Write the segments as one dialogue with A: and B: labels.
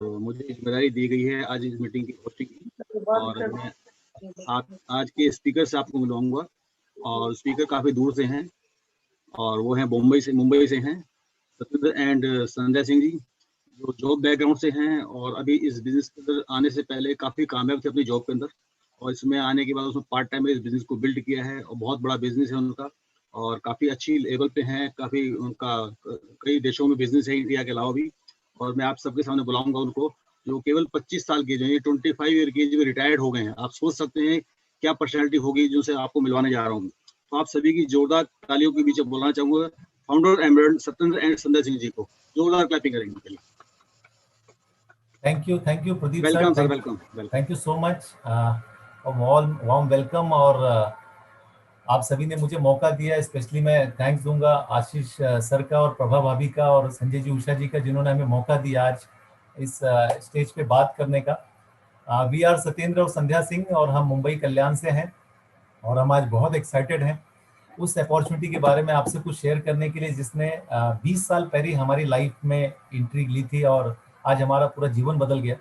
A: तो मुझे जिम्मेदारी दी गई है आज इस मीटिंग की होस्टिंग की। और मैं आज के स्पीकर से आपको मिलवाऊंगा। और स्पीकर काफ़ी दूर से हैं और वो हैं मुंबई से हैं, सत्येंद्र एंड संजय सिंह जी, जो जॉब बैकग्राउंड से हैं और अभी इस बिजनेस के अंदर आने से पहले काफ़ी कामयाब थे अपनी जॉब के अंदर। और इसमें आने के बाद उसमें पार्ट टाइम में इस बिजनेस को बिल्ड किया है और बहुत बड़ा बिजनेस है उनका। और काफ़ी अच्छी लेवल पे हैं, काफ़ी उनका कई देशों में बिजनेस है इंडिया के अलावा भी। और मैं आप सबके सामने बुलाऊंगा उनको, जो केवल 25 साल के, जो ये 25 ईयर की एज में रिटायर्ड हो गए हैं। आप सोच सकते हैं क्या पर्सनैलिटी होगी जिनसे आपको मिलवाने जा रहा हूँ। तो आप सभी की जोरदार तालियों के बीच बोलना चाहूंगा founder Emerald Satyendra and Sanjay Singh ji को। जोरदार क्लैपिंग करेंगे।
B: Thank you Pradeep sir,
A: welcome sir, welcome.
B: Thank you so much, warm welcome. और आप सभी ने मुझे मौका दिया, स्पेशली मैं थैंक्स दूंगा आशीष सर का और प्रभा भाभी का और संजय जी, उषा जी का, जिन्होंने हमें मौका दिया आज इस स्टेज पे बात करने का। वी आर सत्येंद्र और संध्या सिंह और हम मुंबई कल्याण से हैं और हम आज बहुत एक्साइटेड हैं उस अपॉर्चुनिटी के बारे में आपसे कुछ शेयर करने के लिए जिसने 20 साल पहले हमारी लाइफ में एंट्री ली थी और आज हमारा पूरा जीवन बदल गया।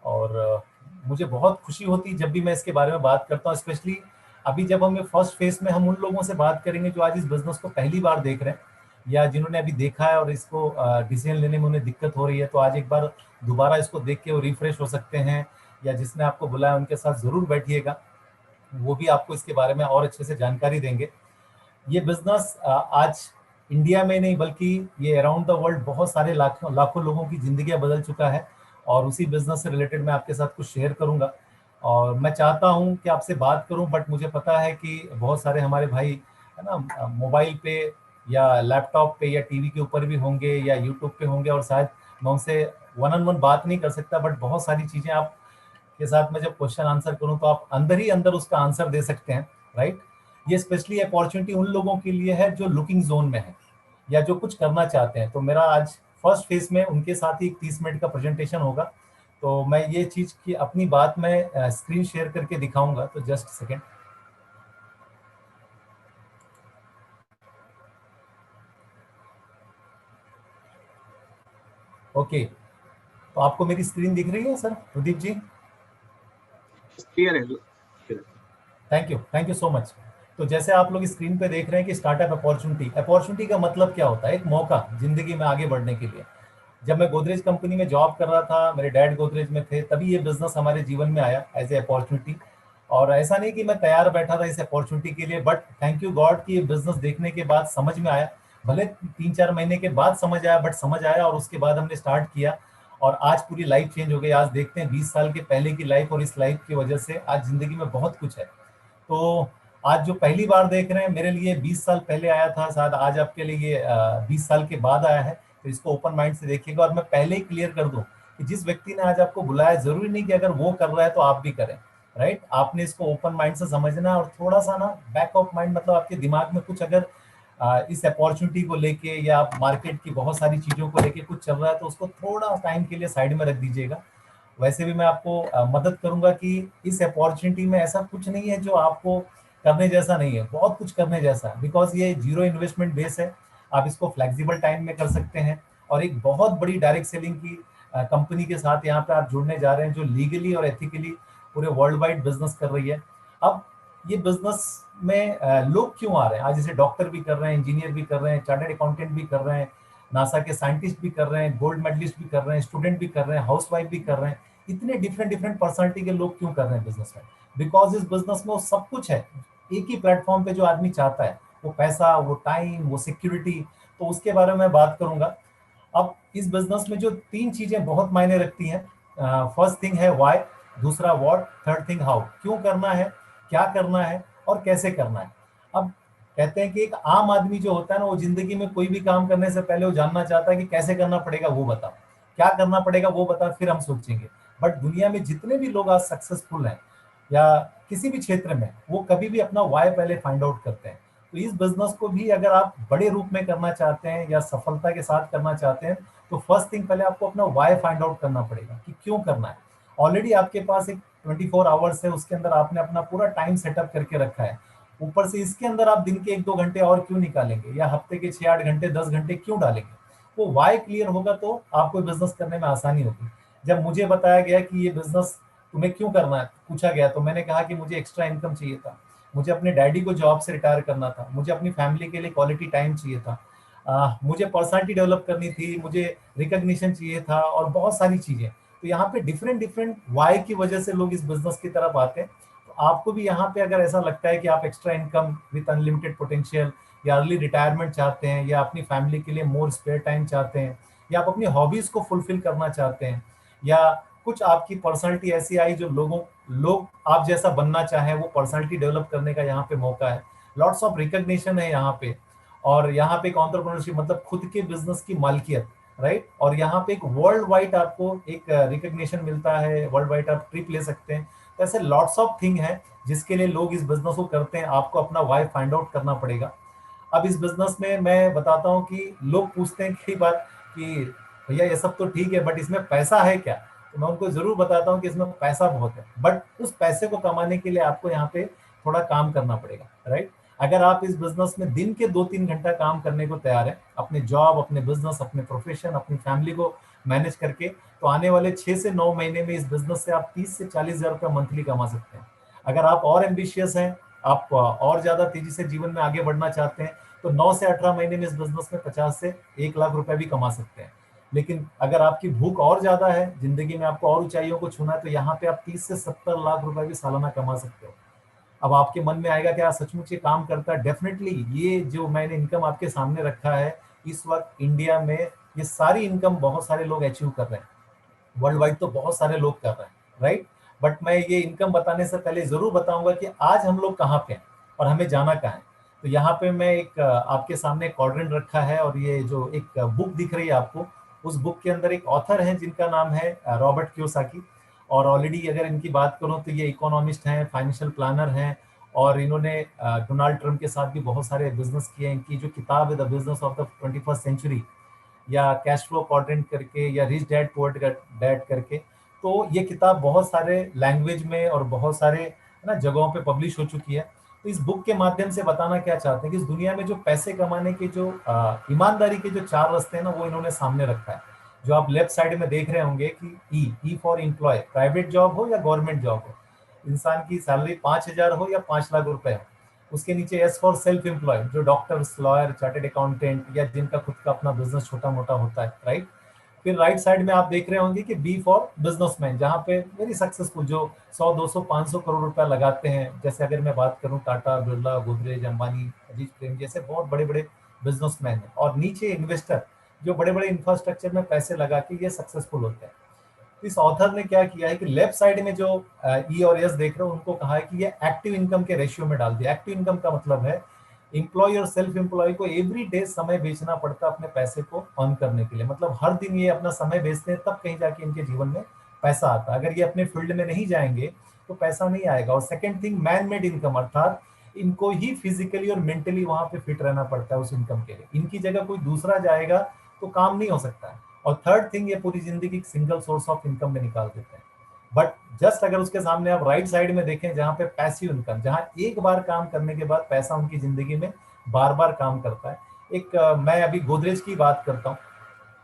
B: और मुझे बहुत खुशी होती जब भी मैं इसके बारे में बात करता हूँ, स्पेशली अभी जब हमें फर्स्ट फेज में हम उन लोगों से बात करेंगे जो आज इस बिजनेस को पहली बार देख रहे हैं या जिन्होंने अभी देखा है और इसको डिसीजन लेने में उन्हें दिक्कत हो रही है, तो आज एक बार दोबारा इसको देख के वो रिफ्रेश हो सकते हैं। या जिसने आपको बुलाया उनके साथ जरूर बैठिएगा, वो भी आपको इसके बारे में और अच्छे से जानकारी देंगे। ये बिजनेस आज इंडिया में नहीं बल्कि ये अराउंड द वर्ल्ड बहुत सारे लाखों लाखों लोगों की जिंदगियां बदल चुका है और उसी बिजनेस से रिलेटेड मैं आपके साथ कुछ शेयर करूंगा। और मैं चाहता हूं कि आपसे बात करूं, बट मुझे पता है कि बहुत सारे हमारे भाई है ना मोबाइल पे या लैपटॉप पे या टीवी के ऊपर भी होंगे या यूट्यूब पे होंगे और शायद मैं उनसे वन ऑन वन बात नहीं कर सकता, बट बहुत सारी चीजें आप के साथ में जब क्वेश्चन आंसर करूं तो आप अंदर ही अंदर उसका आंसर दे सकते हैं, राइट। ये स्पेशली अपॉर्चुनिटी उन लोगों के लिए है जो लुकिंग जोन में है या जो कुछ करना चाहते हैं। तो मेरा आज फर्स्ट फेज में उनके साथ ही 30 मिनट का प्रेजेंटेशन होगा। तो मैं ये चीज की अपनी बात में स्क्रीन शेयर करके दिखाऊंगा, तो जस्ट सेकेंड। ओके, तो आपको मेरी स्क्रीन दिख रही है सर प्रदीप जी?
A: क्लियर है।
B: Thank you so much. तो जैसे आप लोग स्क्रीन पे देख रहे हैं कि स्टार्टअप अपॉर्चुनिटी, अपॉर्चुनिटी का मतलब क्या होता है? एक मौका जिंदगी में आगे बढ़ने के लिए। जब मैं गोदरेज कंपनी में जॉब कर रहा था, मेरे डैड गोदरेज में थे, तभी ये बिजनेस हमारे जीवन में आया एज ए अपॉर्चुनिटी। और ऐसा नहीं कि मैं तैयार बैठा था इस अपॉर्चुनिटी के लिए, बट थैंक यू गॉड कि ये बिजनेस देखने के बाद समझ में आया। भले 3-4 महीने के बाद समझ आया, बट समझ आया और उसके बाद हमने स्टार्ट किया और आज पूरी लाइफ चेंज हो गई। आज देखते हैं 20 साल के पहले की लाइफ और इस लाइफ की वजह से आज जिंदगी में बहुत कुछ है। तो आज जो पहली बार देख रहे हैं, मेरे लिए 20 साल पहले आया था, शायद आज आपके लिए 20 साल के बाद आया है। तो इसको ओपन माइंड से देखिएगा। और मैं पहले ही क्लियर कर दूं कि जिस व्यक्ति ने आज आपको बुलाया, जरूरी नहीं कि अगर वो कर रहा है तो आप भी करें, राइट। आपने इसको ओपन माइंड से समझना है और थोड़ा सा ना बैक ऑफ माइंड, मतलब आपके दिमाग में कुछ अगर इस अपॉर्चुनिटी को लेके या आप मार्केट की बहुत सारी चीजों को लेके कुछ चल रहा है तो उसको थोड़ा टाइम के लिए साइड में रख दीजिएगा। वैसे भी मैं आपको मदद करूंगा कि इस अपॉर्चुनिटी में ऐसा कुछ नहीं है जो आपको करने जैसा नहीं है, बहुत कुछ करने जैसा है। बिकॉज ये जीरो इन्वेस्टमेंट बेस है, आप इसको फ्लेक्सिबल टाइम में कर सकते हैं। और एक बहुत बड़ी डायरेक्ट सेलिंग की कंपनी के साथ यहाँ पे आप जुड़ने जा रहे हैं जो लीगली और एथिकली पूरे वर्ल्ड वाइड बिजनेस कर रही है। अब ये बिजनेस में लोग क्यों आ रहे हैं? आज इसे डॉक्टर भी कर रहे हैं, इंजीनियर भी कर रहे हैं, चार्टर्ड अकाउंटेंट भी कर रहे हैं, नासा के साइंटिस्ट भी कर रहे हैं, गोल्ड मेडलिस्ट भी कर रहे हैं, स्टूडेंट भी कर रहे हैं, हाउस वाइफ भी कर रहे हैं। इतने डिफरेंट डिफरेंट पर्सनालिटी के लोग क्यों कर रहे हैं बिजनेस में? बिकॉज इस बिजनेस में वो सब कुछ है एक ही प्लेटफॉर्म पे जो आदमी चाहता है, वो पैसा, वो टाइम, वो सिक्योरिटी। तो उसके बारे में मैं बात करूंगा। अब इस बिजनेस में जो 3 चीजें बहुत मायने रखती हैं, फर्स्ट थिंग है व्हाई, दूसरा व्हाट, थर्ड थिंग हाउ। क्यों करना है, क्या करना है और कैसे करना है। अब कहते हैं कि एक आम आदमी जो होता है ना, वो जिंदगी में कोई भी काम करने से पहले वो जानना चाहता है कि कैसे करना पड़ेगा वो बताओ, क्या करना पड़ेगा वो बताओ, फिर हम सोचेंगे। बट दुनिया में जितने भी लोग आज सक्सेसफुल हैं या किसी भी क्षेत्र में, वो कभी भी अपना वाई पहले फाइंड आउट करते हैं। तो इस बिजनेस को भी अगर आप बड़े रूप में करना चाहते हैं या सफलता के साथ करना चाहते हैं, तो फर्स्ट थिंग पहले आपको अपना वाई फाइंड आउट करना पड़ेगा कि क्यों करना है। ऑलरेडी आपके पास एक 24 आवर्स है, उसके अंदर आपने अपना पूरा टाइम सेटअप करके रखा है। ऊपर से इसके अंदर आप दिन के 1-2 घंटे और क्यों निकालेंगे या हफ्ते के 6-8 घंटे 10 घंटे क्यों डालेंगे? वो वाई क्लियर होगा तो आपको बिजनेस करने में आसानी होगी। जब मुझे बताया गया कि ये बिजनेस तुम्हें क्यों करना है, पूछा गया, तो मैंने कहा कि मुझे एक्स्ट्रा इनकम चाहिए था, मुझे अपने डैडी को जॉब से रिटायर करना था, मुझे अपनी फैमिली के लिए क्वालिटी टाइम चाहिए था, मुझे पर्सनालिटी डेवलप करनी थी, मुझे रिकग्निशन चाहिए था और बहुत सारी चीजें। तो यहाँ पे डिफरेंट डिफरेंट वाई की वजह से लोग इस बिजनेस की तरफ आते हैं। तो आपको भी यहाँ पे अगर ऐसा लगता है कि आप extra income with unlimited potential, या अर्ली रिटायरमेंट चाहते हैं, या अपनी फैमिली के लिए मोर स्पेयर टाइम चाहते हैं, या आप अपनी हॉबीज को फुलफिल करना चाहते हैं, या कुछ आपकी पर्सनालिटी ऐसी आई जो लोग आप जैसा बनना चाहे, वो पर्सनालिटी डेवलप करने का यहाँ पे मौका है। लॉट्स ऑफ रिकग्निशन है यहाँ पे। और यहाँ पे एक एंटरप्रेन्योरशिप मतलब खुद के बिजनेस की मालकियत, राइट। और यहाँ पे एक वर्ल्ड वाइड आपको एक रिकग्निशन मिलता है, वर्ल्ड वाइड आप ट्रिप ले सकते हैं। तो ऐसे लॉट्स ऑफ थिंग है जिसके लिए लोग इस बिजनेस को करते हैं। आपको अपना वाई फाइंड आउट करना पड़ेगा। अब इस बिजनेस में मैं बताता हूँ कि लोग पूछते हैं कई बार कि भैया ये सब तो ठीक है बट इसमें पैसा है क्या। तो मैं उनको जरूर बताता हूँ कि इसमें पैसा बहुत है, बट उस पैसे को कमाने के लिए आपको यहाँ पे थोड़ा काम करना पड़ेगा, राइट। अगर आप इस बिजनेस में दिन के 2-3 घंटा काम करने को तैयार है, अपने जॉब, अपने बिजनेस, अपने प्रोफेशन, अपनी फैमिली को मैनेज करके, तो आने वाले 6 से 9 महीने में इस बिजनेस से आप 30 से 40 हजार रुपया मंथली कमा सकते हैं। अगर आप और एम्बिशियस हैं, आप और ज्यादा तेजी से जीवन में आगे बढ़ना चाहते हैं, तो 9 से 18 महीने में इस बिजनेस में 50 से 1 लाख रुपए भी कमा सकते हैं। लेकिन अगर आपकी भूख और ज्यादा है, जिंदगी में आपको और ऊंचाइयों को छूना है, तो यहाँ पे आप 30 से 70 लाख रुपए भी सालाना कमा सकते हो। अब आपके मन में आएगा कि यार सचमुच ये काम करता है। डेफिनेटली ये जो मैंने इनकम आपके सामने रखा है, इस वक्त इंडिया में ये सारी इनकम बहुत सारे लोग अचीव कर रहे हैं, वर्ल्ड वाइड तो बहुत सारे लोग कर रहे हैं, राइट। बट मैं ये इनकम बताने से पहले जरूर बताऊंगा कि आज हम लोग कहाँ पे हैं और हमें जाना कहाँ है। तो यहाँ पे मैं एक आपके सामने क्वाड्रेंट रखा है, और ये जो एक बुक दिख रही है आपको, उस बुक के अंदर एक ऑथर है जिनका नाम है रॉबर्ट कियोसाकी। और ऑलरेडी अगर इनकी बात करूं तो ये इकोनॉमिस्ट हैं, फाइनेंशियल प्लानर हैं, और इन्होंने डोनाल्ड ट्रंप के साथ भी बहुत सारे बिजनेस किए हैं। इनकी जो किताब है the business of the 21st century, या कैश फ्लो क्वाड्रेंट करके, या रिच डैड पुअर डैड करके, तो ये किताब बहुत सारे लैंग्वेज में और बहुत सारे है ना जगहों पे पब्लिश हो चुकी है। तो इस बुक के माध्यम से बताना क्या चाहते हैं कि इस दुनिया में जो पैसे कमाने के जो ईमानदारी के जो 4 रास्ते हैं ना, वो इन्होंने सामने रखा है। जो आप लेफ्ट साइड में देख रहे होंगे कि E for employ, private job हो या गवर्नमेंट जॉब हो, इंसान की सैलरी 5 हजार हो या 5 लाख रुपए हो। उसके नीचे एस फॉर सेल्फ एम्प्लॉयड, जो डॉक्टर्स, लॉयर, चार्टेड अकाउंटेंट, या जिनका खुद का अपना बिजनेस छोटा मोटा होता है, राइट। फिर राइट साइड में आप देख रहे होंगे कि बी फॉर बिजनेसमैन, जहां पे वेरी सक्सेसफुल, जो 100, 200, 500 करोड़ रुपया लगाते हैं। जैसे अगर मैं बात करूं टाटा, बिरला, गोदरेज, अंबानी, अजीत प्रेम जैसे बहुत बड़े बड़े बिजनेसमैन हैं। और नीचे इन्वेस्टर, जो बड़े बड़े इंफ्रास्ट्रक्चर में पैसे लगा के ये सक्सेसफुल होते हैं। इस ऑथर ने क्या किया है कि लेफ्ट साइड में जो ई और एस देख रहे हो, उनको कहा है कि ये एक्टिव इनकम के रेशियो में डाल दिया। एक्टिव इनकम का मतलब है एम्प्लॉय और सेल्फ एम्प्लॉय को एवरी डे समय बेचना पड़ता है अपने पैसे को अर्न करने के लिए। मतलब हर दिन ये अपना समय बेचते हैं, तब कहीं जाके इनके जीवन में पैसा आता है। अगर ये अपने फील्ड में नहीं जाएंगे तो पैसा नहीं आएगा। और second thing, man made income, अर्थात इनको ही फिजिकली और मेंटली वहां पे फिट रहना पड़ता है उस इनकम के लिए। इनकी जगह कोई दूसरा जाएगा तो काम नहीं हो सकता है। और थर्ड थिंग, ये पूरी जिंदगी सिंगल सोर्स ऑफ इनकम में निकाल देते हैं। बट जस्ट अगर उसके सामने आप राइट साइड में देखें, जहां पे पैसिव इनकम, जहां एक बार काम करने के बाद पैसा उनकी जिंदगी में बार बार काम करता है। एक मैं अभी गोदरेज की बात करता हूँ।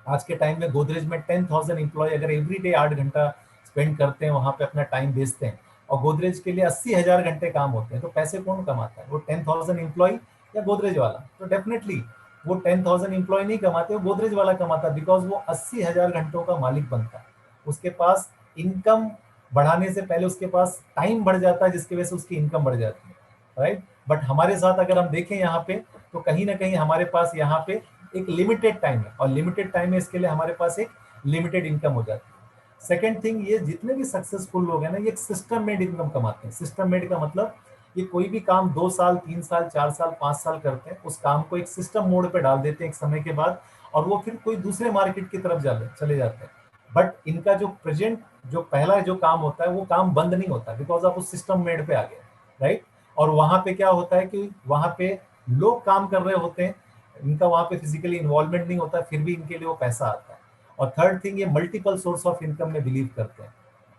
B: आज के टाइम में गोदरेज में 10,000 एम्प्लॉय अगर एवरी डे 8 घंटा स्पेंड करते हैं, वहां पे अपना टाइम बेचते हैं, और गोदरेज के लिए 80,000 घंटे काम होते हैं, तो पैसे कौन कमाता है? वो 10,000 एम्प्लॉय या गोदरेज वाला? तो डेफिनेटली वो 10,000 एम्प्लॉय नहीं कमाते, वो गोदरेज वाला कमाता है, बिकॉज वो 80,000 घंटों का मालिक बनता है। उसके पास इनकम बढ़ाने से पहले उसके पास टाइम बढ़ जाता है, जिसकी वजह से उसकी इनकम बढ़ जाती है, राइट। बट हमारे साथ अगर हम देखें यहाँ पे, तो कहीं ना कहीं हमारे पास यहाँ पे एक लिमिटेड टाइम है, और लिमिटेड टाइम है, इसके लिए हमारे पास एक लिमिटेड इनकम हो जाती है। सेकेंड थिंग, ये जितने भी सक्सेसफुल लोग हैं ना, ये एक सिस्टम मेड इनकम कमाते हैं। सिस्टम मेड का मतलब ये कोई भी काम 2 साल, 3 साल, 4 साल, 5 साल करते हैं, उस काम को एक सिस्टम मोड पे डाल देते हैं एक समय के बाद, और वो फिर कोई दूसरे मार्केट की तरफ चले जाते हैं। बट इनका जो प्रेजेंट, जो पहला जो काम होता है, वो काम बंद नहीं होता, बिकॉज आप उस सिस्टम मेड पे आ गए, राइट। और वहां पे क्या होता है कि वहां पे लोग काम कर रहे होते हैं, इनका वहां पे फिजिकली इन्वॉल्वमेंट नहीं होता, फिर भी इनके लिए वो पैसा आता है। और थर्ड थिंग, ये मल्टीपल सोर्स ऑफ इनकम में बिलीव करते हैं।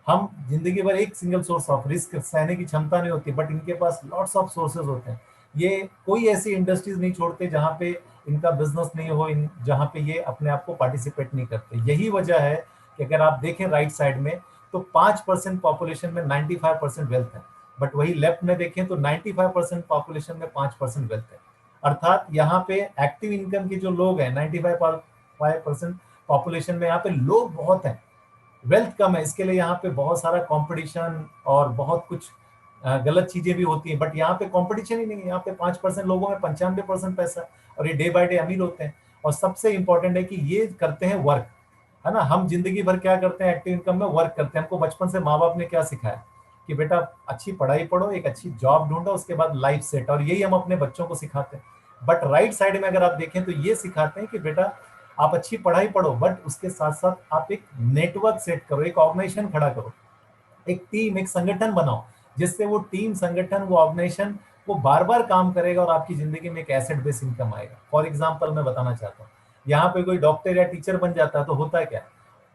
B: हम जिंदगी भर एक सिंगल सोर्स ऑफ रिस्क सहने की क्षमता नहीं होती, बट इनके पास लॉट्स ऑफ सोर्सेज होते हैं। ये कोई ऐसी इंडस्ट्रीज नहीं छोड़ते जहां पे इनका बिजनेस नहीं हो, जहां पे ये अपने आप को पार्टिसिपेट नहीं करते। यही वजह है कि कि अगर आप देखें राइट साइड में तो 5% पॉपुलेशन में 95% वेल्थ है, बट वही लेफ्ट में देखें तो 95% पॉपुलेशन में 5% वेल्थ है। अर्थात यहाँ पे एक्टिव इनकम के जो लोग हैं 95% पॉपुलेशन में यहाँ पे लोग बहुत हैं, वेल्थ कम है। इसके लिए यहाँ पे बहुत सारा कंपटीशन और बहुत कुछ गलत चीजें भी होती हैं, बट यहाँ पे कंपटीशन ही नहीं है। यहाँ पे 5% लोगों में 95% पैसा, और ये डे बाय डे अमीर होते हैं। और सबसे इंपॉर्टेंट है कि ये करते हैं वर्क, है ना। हम जिंदगी भर क्या करते हैं, एक्टिव इनकम में वर्क करते हैं। हमको बचपन से माँ बाप ने क्या सिखाया कि बेटा अच्छी पढ़ाई पढ़ो, एक अच्छी जॉब ढूंढो, उसके बाद लाइफ सेट, और यही हम अपने बच्चों को सिखाते हैं। बट राइट साइड में अगर आप देखें तो ये सिखाते हैं कि बेटा आप अच्छी पढ़ाई पढ़ो, बट उसके साथ साथ आप एक नेटवर्क सेट करो, एक ऑर्गेनाइजेशन खड़ा करो, एक टीम, एक संगठन बनाओ, जिससे वो टीम, संगठन, वो ऑर्गेनाइजेशन वो बार बार काम करेगा और आपकी जिंदगी में एक एसेट बेस इनकम आएगा। फॉर एग्जाम्पल मैं बताना चाहता हूँ, यहाँ पे कोई डॉक्टर या टीचर बन जाता है तो होता है क्या,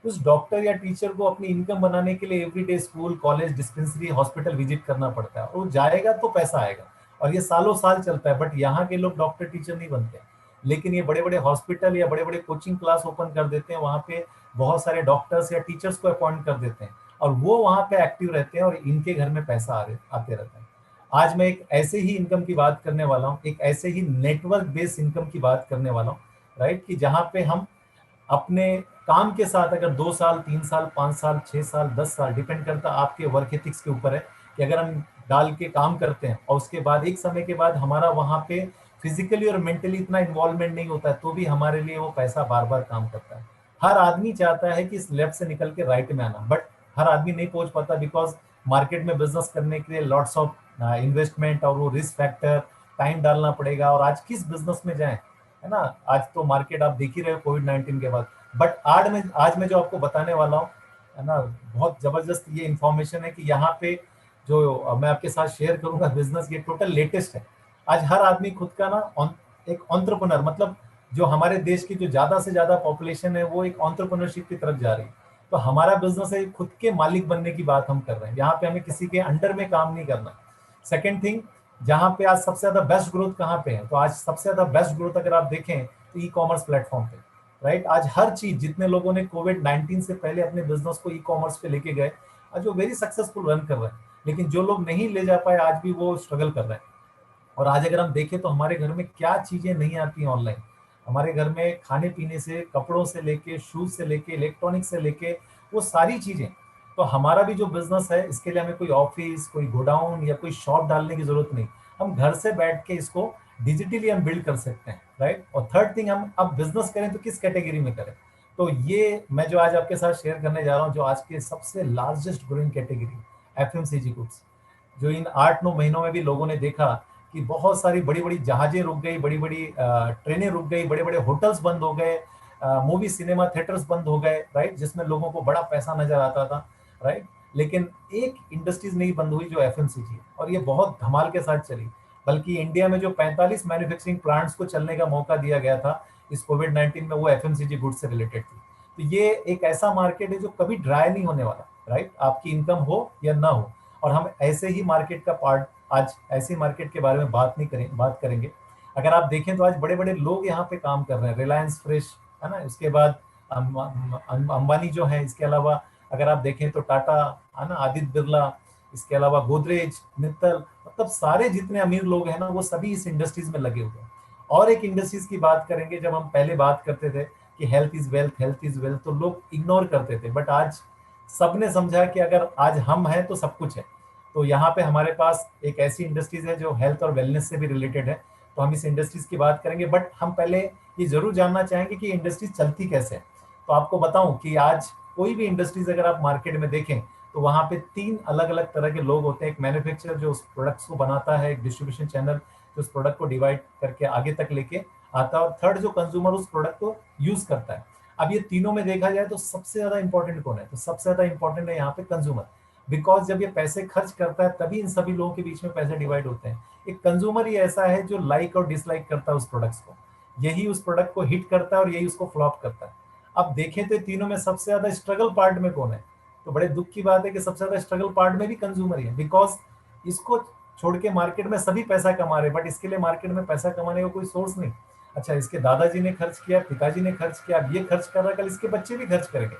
B: उस डॉक्टर या टीचर को अपनी इनकम बनाने के लिए everyday school, college, dispensary, hospital visit करना पड़ता है, और वो जाएगा तो पैसा आएगा, और ये सालों साल चलता है। बट यहाँ के लोग डॉक्टर टीचर नहीं बनते, लेकिन ये बड़े बड़े हॉस्पिटल या बड़े बड़े कोचिंग क्लास ओपन कर देते हैं, वहाँ पे बहुत सारे डॉक्टर्स या टीचर्स को अपॉइंट कर देते हैं, और वो वहाँ पे एक्टिव रहते हैं, और इनके घर में पैसा आते रहता है। आज मैं एक ऐसे ही इनकम की बात करने वाला हूँ, एक ऐसे ही नेटवर्क बेस्ड इनकम की बात करने वाला हूँ, राइट, कि जहाँ पे हम अपने काम के साथ अगर 2 साल, 3 साल, 5 साल, 6 साल, 10 साल, डिपेंड करता आपके वर्क एथिक्स के ऊपर है, कि अगर हम डाल के काम करते हैं और उसके बाद एक समय के बाद हमारा वहाँ पे फिजिकली और मेंटली इतना इन्वॉल्वमेंट नहीं होता है, तो भी हमारे लिए वो पैसा बार बार काम करता है। हर आदमी चाहता है कि इस लेफ्ट से निकल के राइट में आना, बट हर आदमी नहीं पहुंच पाता, बिकॉज मार्केट में बिजनेस करने के लिए लॉट्स ऑफ इन्वेस्टमेंट और वो रिस्क फैक्टर, टाइम डालना पड़ेगा, और आज किस बिजनेस में जाएं, है ना। आज तो मार्केट आप देख ही रहे हो कोविड-19 के बाद। बट आज मैं जो आपको बताने वाला हूँ, है ना, बहुत जबरदस्त ये इंफॉर्मेशन है कि यहाँ पे जो मैं आपके साथ शेयर करूंगा बिजनेस, ये टोटल लेटेस्ट है। आज हर आदमी खुद का ना एक एंटरप्रेन्योर, मतलब जो हमारे देश की जो ज्यादा से ज्यादा पॉपुलेशन है वो एक एंटरप्रेन्योरशिप की तरफ जा रही है। तो हमारा बिजनेस है खुद के मालिक बनने की बात हम कर रहे हैं, यहाँ पे हमें किसी के अंडर में काम नहीं करना। सेकेंड थिंग, जहाँ पे आज सबसे ज्यादा बेस्ट ग्रोथ कहाँ पे है, तो आज सबसे ज्यादा बेस्ट ग्रोथ अगर आप देखें तो ई कॉमर्स प्लेटफॉर्म पे, राइट। आज हर चीज, जितने लोगों ने कोविड-19 से पहले अपने बिजनेस को ई कॉमर्स पे लेके गए, आज वो वेरी सक्सेसफुल रन कर रहे हैं। लेकिन जो लोग नहीं ले जा पाए, आज भी वो स्ट्रगल कर रहे हैं। और आज अगर हम देखें तो हमारे घर में क्या चीजें नहीं आती हैं ऑनलाइन। हमारे घर में खाने पीने से, कपड़ों से लेके, शूज से लेके, इलेक्ट्रॉनिक्स से लेके, वो सारी चीजें। तो हमारा भी जो बिजनेस है, इसके लिए हमें कोई ऑफिस, कोई गोडाउन या कोई शॉप डालने की जरूरत नहीं। हम घर से बैठ के इसको डिजिटली हम बिल्ड कर सकते हैं, राइट। और थर्ड थिंग, हम अब बिजनेस करें तो किस कैटेगरी में करें, तो ये मैं जो आज आपके साथ शेयर करने जा रहा हूँ, जो आज के सबसे largest growing category, FMCG goods. जो इन 8-9 महीनों में भी लोगों ने देखा कि बहुत सारी बड़ी बड़ी जहाजें रुक गई, बड़ी बड़ी ट्रेनें रुक गई, बड़े बड़े होटल्स बंद हो गए, मूवी सिनेमा थिएटर्स बंद हो गए, राइट, जिसमें लोगों को बड़ा पैसा नजर आता था, राइट। लेकिन एक इंडस्ट्रीज नहीं बंद हुई, जो एफएमसीजी, और ये बहुत धमाल के साथ चली। बल्कि इंडिया में जो 45 मैन्युफैक्चरिंग प्लांट्स को चलने का मौका दिया गया था इस कोविड-19 में, वो एफएमसीजी गुड्स से रिलेटेड थी। तो ये एक ऐसा मार्केट है जो कभी ड्राई नहीं होने वाला, राइट, आपकी इनकम हो या ना हो। और हम ऐसे ही मार्केट का पार्ट, आज ऐसे मार्केट के बारे में बात करेंगे। अगर आप देखें तो आज बड़े बड़े लोग यहाँ पे काम कर रहे हैं, रिलायंस फ्रेश, है ना, इसके बाद अंबानी जो है, इसके अलावा अगर आप देखें तो टाटा, है ना, आदित्य बिरला, इसके अलावा गोदरेज, मित्तल, मतलब सारे जितने अमीर लोग हैं ना, वो सभी इस इंडस्ट्रीज में लगे हुए हैं। और एक इंडस्ट्रीज की बात करेंगे, जब हम पहले बात करते थे कि health is wealth, health is wealth, तो लोग इग्नोर करते थे, बट आज सबने समझा कि अगर आज हम हैं तो सब कुछ है। तो यहाँ पे हमारे पास एक ऐसी इंडस्ट्रीज है जो हेल्थ और वेलनेस से भी रिलेटेड है, तो हम इस इंडस्ट्रीज की बात करेंगे। बट हम पहले ये जरूर जानना चाहेंगे कि इंडस्ट्रीज चलती कैसे है। तो आपको बताऊं कि आज कोई भी इंडस्ट्रीज अगर आप मार्केट में देखें तो वहाँ पे 3 अलग अलग तरह के लोग होते हैं। एक मैन्युफैक्चरर जो उस प्रोडक्ट्स को बनाता है, एक डिस्ट्रीब्यूशन चैनल जो उस प्रोडक्ट को डिवाइड करके आगे तक लेके आता है, और थर्ड जो कंज्यूमर उस प्रोडक्ट को यूज करता है। अब ये तीनों में देखा जाए तो सबसे ज्यादा इंपॉर्टेंट कौन है, तो सबसे ज्यादा इंपॉर्टेंट है यहाँ पे कंज्यूमर। बिकॉज जब ये पैसे खर्च करता है तभी इन सभी लोगों के बीच में पैसे डिवाइड होते हैं। एक कंज्यूमर ही ऐसा है जो लाइक और डिसलाइक करता है उस प्रोडक्ट्स को, यही उस प्रोडक्ट को हिट करता है और यही उसको फ्लॉप करता है। अब देखें तो तीनों में सबसे ज्यादा स्ट्रगल पार्ट में कौन है, तो बड़े दुख की बात है कि सबसे ज्यादा स्ट्रगल पार्ट में भी कंज्यूमर ही है। बिकॉज इसको छोड़ के मार्केट में सभी पैसा कमा रहे, बट इसके लिए मार्केट में पैसा कमाने का कोई सोर्स नहीं। अच्छा, इसके दादाजी ने खर्च किया, पिताजी ने खर्च किया, अब ये खर्च कर रहा है, कल इसके बच्चे भी खर्च करेंगे।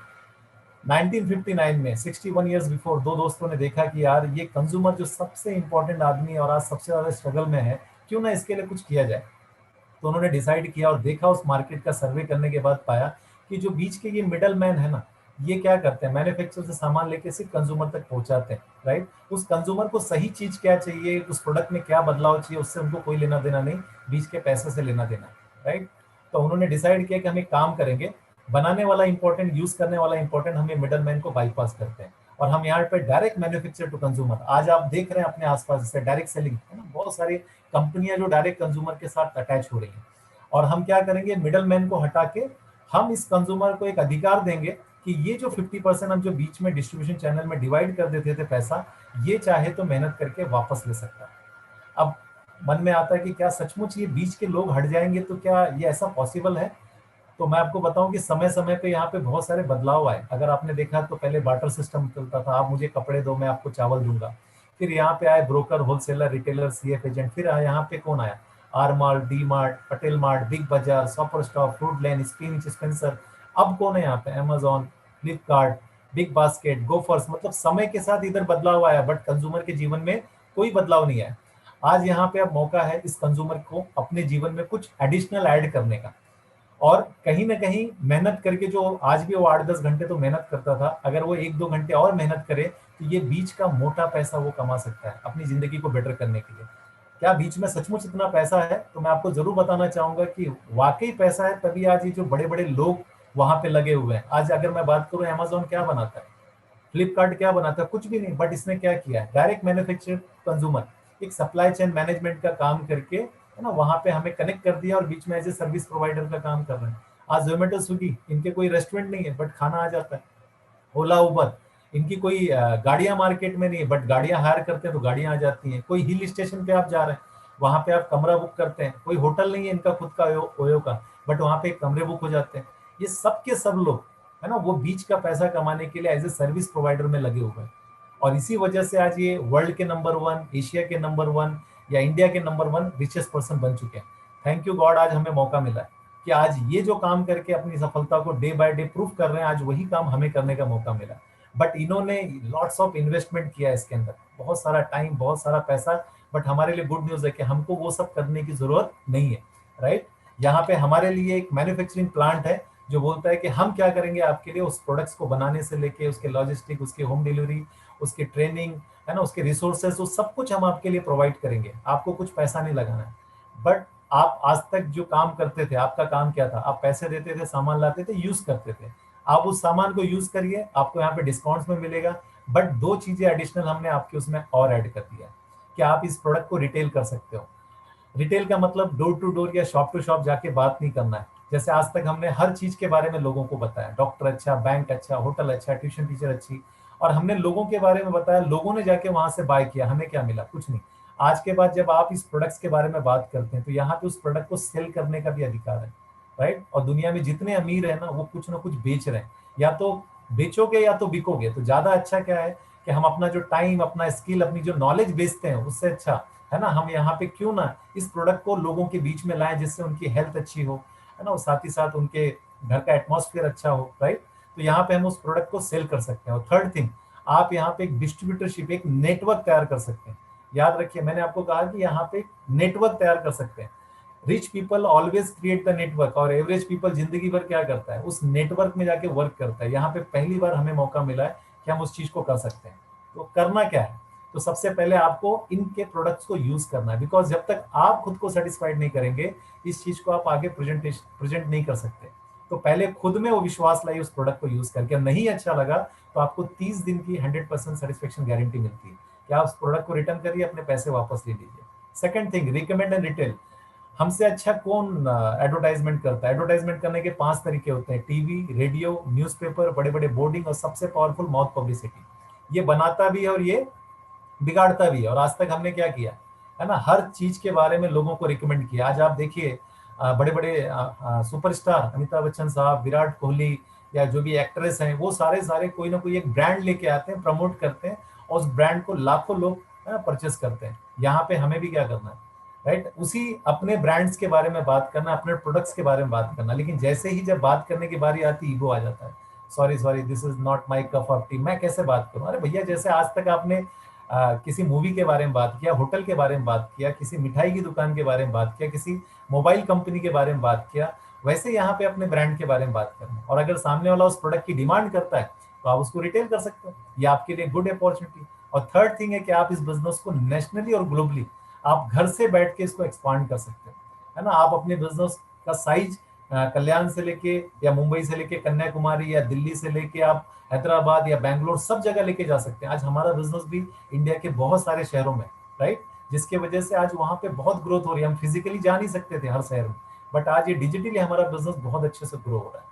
B: 1959 में 61 इयर्स बिफोर दो दोस्तों ने देखा कि यार ये कंज्यूमर जो सबसे इंपॉर्टेंट आदमी है और आज सबसे ज्यादा स्ट्रगल में है, क्यों ना इसके लिए कुछ किया जाए। तो उन्होंने डिसाइड किया और देखा, उस मार्केट का सर्वे करने के बाद पाया कि जो बीच के ये मिडल मैन है ना, ये क्या करते हैं, मैन्युफैक्चर से सामान लेके सिर्फ कंज्यूमर तक पहुंचाते हैं, राइट। उस कंज्यूमर को सही चीज क्या चाहिए, उस प्रोडक्ट में क्या बदलाव चाहिए, उससे उनको कोई लेना देना नहीं, बीच के पैसे से लेना देना, राइट। तो उन्होंने डिसाइड किया कि हम एक काम करेंगे, बनाने वाला इंपॉर्टेंट, यूज करने वाला इंपॉर्टेंट, हम ये मिडल मैन को बाईपास करते हैं और हम यहाँ पे डायरेक्ट मैन्युफैक्चर टू कंज्यूमर। आज आप देख रहे हैं अपने आसपास जैसे डायरेक्ट सेलिंग है ना, बहुत सारी कंपनियां जो डायरेक्ट कंज्यूमर के साथ अटैच हो रही हैं। और हम क्या करेंगे, मिडल मैन को हटा के हम इस कंज्यूमर को एक अधिकार देंगे कि ये जो 50% हम जो बीच में डिस्ट्रीब्यूशन चैनल में डिवाइड कर देते थे पैसा, ये चाहे तो मेहनत करके वापस ले सकता है। अब मन में आता है कि क्या सचमुच ये बीच के लोग हट जाएंगे, तो क्या ये ऐसा पॉसिबल है? तो मैं आपको बताऊं कि समय समय पे यहाँ पे बहुत सारे बदलाव आए। अगर आपने देखा तो पहले बार्टर सिस्टम चलता था, आप मुझे कपड़े दो मैं आपको चावल दूंगा। फिर यहाँ पे आए broker, wholesaler, retailer, CF agent. फिर यहाँ पे कौन आया, R Mart, D Mart, Patel Mart, Big Bazaar, Super Stop, Fruit Land, spinach, Spencer. अब कौन है यहाँ पे, Amazon, Flipkart, Big Basket, Gophers. मतलब समय के साथ इधर बदलाव आया, बट कंज्यूमर के जीवन में कोई बदलाव नहीं आया। आज यहाँ पे अब मौका है इस कंज्यूमर को अपने जीवन में कुछ एडिशनल ऐड करने का। और कहीं ना कहीं मेहनत करके, जो आज भी वो 8-10 घंटे तो मेहनत करता था, अगर वो 1-2 घंटे और मेहनत करे तो ये बीच का मोटा पैसा वो कमा सकता है अपनी जिंदगी को बेटर करने के लिए। क्या बीच में सचमुच इतना पैसा है? तो मैं आपको जरूर बताना चाहूंगा कि वाकई पैसा है, तभी आज ये जो बड़े बड़े लोग वहां पे लगे हुए हैं। आज अगर मैं बात करूं, अमेजोन क्या बनाता है, फ्लिपकार्ट क्या बनाता है, कुछ भी नहीं। बट इसने क्या किया है, डायरेक्ट मैन्युफैक्चर कंज्यूमर, एक सप्लाई चेन मैनेजमेंट का काम करके, है ना, वहां पे हमें कनेक्ट कर दिया और बीच में एज ए सर्विस प्रोवाइडर का काम कर रहे हैं। आज जोमेटो, स्विगी, इनके कोई रेस्टोरेंट नहीं है बट खाना आ जाता है। ओला, उबर, इनकी कोई गाड़ियां मार्केट में नहीं है बट गाड़ियां हायर करते हैं तो गाड़ियां आ जाती हैं। कोई हिल स्टेशन पे आप जा रहे हैं, वहां पे आप कमरा बुक करते हैं। कोई होटल नहीं है इनका खुद का ओयो का, बट वहां पे कमरे बुक हो जाते हैं। ये सब के सब लोग, है ना, वो बीच का पैसा कमाने के लिए एज ए सर्विस प्रोवाइडर में लगे हुए हैं। और इसी वजह से आज ये वर्ल्ड के नंबर 1, एशिया के नंबर 1 या इंडिया के नंबर 1 रिचेस्ट पर्सन बन चुके हैं। थैंक यू गॉड, आज हमें मौका मिला है कि आज ये जो काम करके अपनी सफलता को डे बाय डे प्रूव कर रहे हैं, आज वही काम हमें करने का मौका मिला। बट इन्होंने लॉट्स ऑफ इन्वेस्टमेंट किया है इसके अंदर, बहुत सारा टाइम, बहुत सारा पैसा। बट हमारे लिए गुड न्यूज है कि हमको वो सब करने की जरूरत नहीं है, राइट। यहाँ पे हमारे लिए एक मैन्युफैक्चरिंग प्लांट है जो बोलता है कि हम क्या करेंगे आपके लिए, उस प्रोडक्ट्स को बनाने से लेके उसके लॉजिस्टिक, उसके होम डिलीवरी, उसकी ट्रेनिंग, है ना, उसके रिसोर्सेज, वो सब कुछ हम आपके लिए प्रोवाइड करेंगे। आपको कुछ पैसा नहीं लगाना है। बट आप आज तक जो काम करते थे, आपका काम क्या था, आप पैसे देते थे, सामान लाते थे, यूज करते थे। आप उस सामान को यूज करिए, आपको यहाँ पे डिस्काउंट्स में मिलेगा। बट दो चीजें एडिशनल हमने आपके उसमें और ऐड कर दिया कि आप इस प्रोडक्ट को रिटेल कर सकते हो। रिटेल का मतलब डोर टू डोर या शॉप टू शॉप जाके बात नहीं करना है। जैसे आज तक हमने हर चीज के बारे में लोगों को बताया, डॉक्टर अच्छा, बैंक अच्छा, होटल अच्छा, ट्यूशन टीचर अच्छी, और हमने लोगों के बारे में बताया, लोगों ने जाके वहां से बाय किया, हमें क्या मिला, कुछ नहीं। आज के बाद जब आप इस प्रोडक्ट्स के बारे में बात करते हैं तो यहाँ पे उस प्रोडक्ट को सेल करने का भी अधिकार है, राइट। और दुनिया में जितने अमीर है ना, वो कुछ ना कुछ बेच रहे हैं। या तो बेचोगे या तो बिकोगे, तो ज्यादा अच्छा क्या है कि हम अपना जो टाइम, अपना स्किल, अपनी जो नॉलेज बेचते हैं, उससे अच्छा है ना हम यहाँ पे क्यों ना इस प्रोडक्ट को लोगों के बीच में लाएं, जिससे उनकी हेल्थ अच्छी हो, है ना, और साथ ही साथ उनके घर का एटमॉस्फेयर अच्छा हो, राइट। तो यहाँ पे हम उस प्रोडक्ट को सेल कर सकते हैं। और थर्ड थिंग, आप यहाँ पे एक डिस्ट्रीब्यूटरशिप, एक नेटवर्क तैयार कर सकते हैं। याद रखिए, मैंने आपको कहा कि यहाँ पे नेटवर्क तैयार कर सकते हैं। Rich people always create the network, और एवरेज पीपल जिंदगी भर क्या करता है, उस नेटवर्क में जाके वर्क करता है। यहाँ पे पहली बार हमें मौका मिला है कि हम उस चीज को कर सकते हैं। तो करना क्या है, तो सबसे पहले आपको इनके प्रोडक्ट्स को यूज करना है, बिकॉज जब तक आप खुद को सेटिस्फाइड नहीं करेंगे, इस चीज को आप आगे प्रेजेंट नहीं कर सकते। तो पहले खुद में वो विश्वास लाइए उस प्रोडक्ट को यूज करके। नहीं अच्छा लगा तो आपको 30 दिन की 100% सेटिस्फेक्शन गारंटी मिलती है कि आप उस प्रोडक्ट को रिटर्न करिए, अपने पैसे वापस ले लीजिए। Second thing, recommend and retail. हमसे अच्छा कौन एडवर्टाइजमेंट करता है? एडवर्टाइजमेंट करने के 5 तरीके होते हैं: टीवी, रेडियो, न्यूज़पेपर, बड़े बड़े बोर्डिंग, और सबसे पावरफुल माउथ पब्लिसिटी। ये बनाता भी है और ये बिगाड़ता भी है। और आज तक हमने क्या किया है ना, हर चीज के बारे में लोगों को रिकमेंड किया। आज आप देखिए, बड़े बड़े सुपरस्टार, अमिताभ बच्चन साहब, विराट कोहली, या जो भी एक्ट्रेस हैं, वो सारे सारे कोई ना कोई एक ब्रांड लेके आते हैं, प्रमोट करते हैं, और उस ब्रांड को लाखों लोग परचेस करते हैं। यहाँ पे हमें भी क्या करना है, राइट, उसी अपने ब्रांड्स के बारे में बात करना, अपने प्रोडक्ट्स के बारे में बात करना। लेकिन जैसे ही जब बात करने की बारी आती है, ईगो आ जाता है। Sorry this is not my cup of T, मैं कैसे बात करूं? अरे भैया, जैसे आज तक आपने किसी मूवी के बारे में बात किया, होटल के बारे में बात किया, किसी मिठाई की दुकान के बारे में बात किया, किसी मोबाइल कंपनी के बारे में बात किया, वैसे यहाँ पे अपने ब्रांड के बारे में बात करना। और अगर सामने वाला उस प्रोडक्ट की डिमांड करता है तो आप उसको रिटेल कर सकते हो, ये आपके लिए गुड अपॉर्चुनिटी। और थर्ड थिंग है कि आप इस बिजनेस को नेशनली और ग्लोबली आप घर से बैठ के इसको एक्सपांड कर सकते हो, है ना। आप अपने बिजनेस का साइज कल्याण से लेके या मुंबई से लेके कन्याकुमारी या दिल्ली से लेके आप हैदराबाद या बैंगलोर सब जगह लेके जा सकते हैं। आज हमारा बिजनेस भी इंडिया के बहुत सारे शहरों में, राइट, जिसकी वजह से आज वहां पे बहुत ग्रोथ हो रही है। हम फिजिकली जा नहीं सकते थे हर शहर में, बट आज ये डिजिटली हमारा बिजनेस बहुत अच्छे से ग्रो हो रहा है।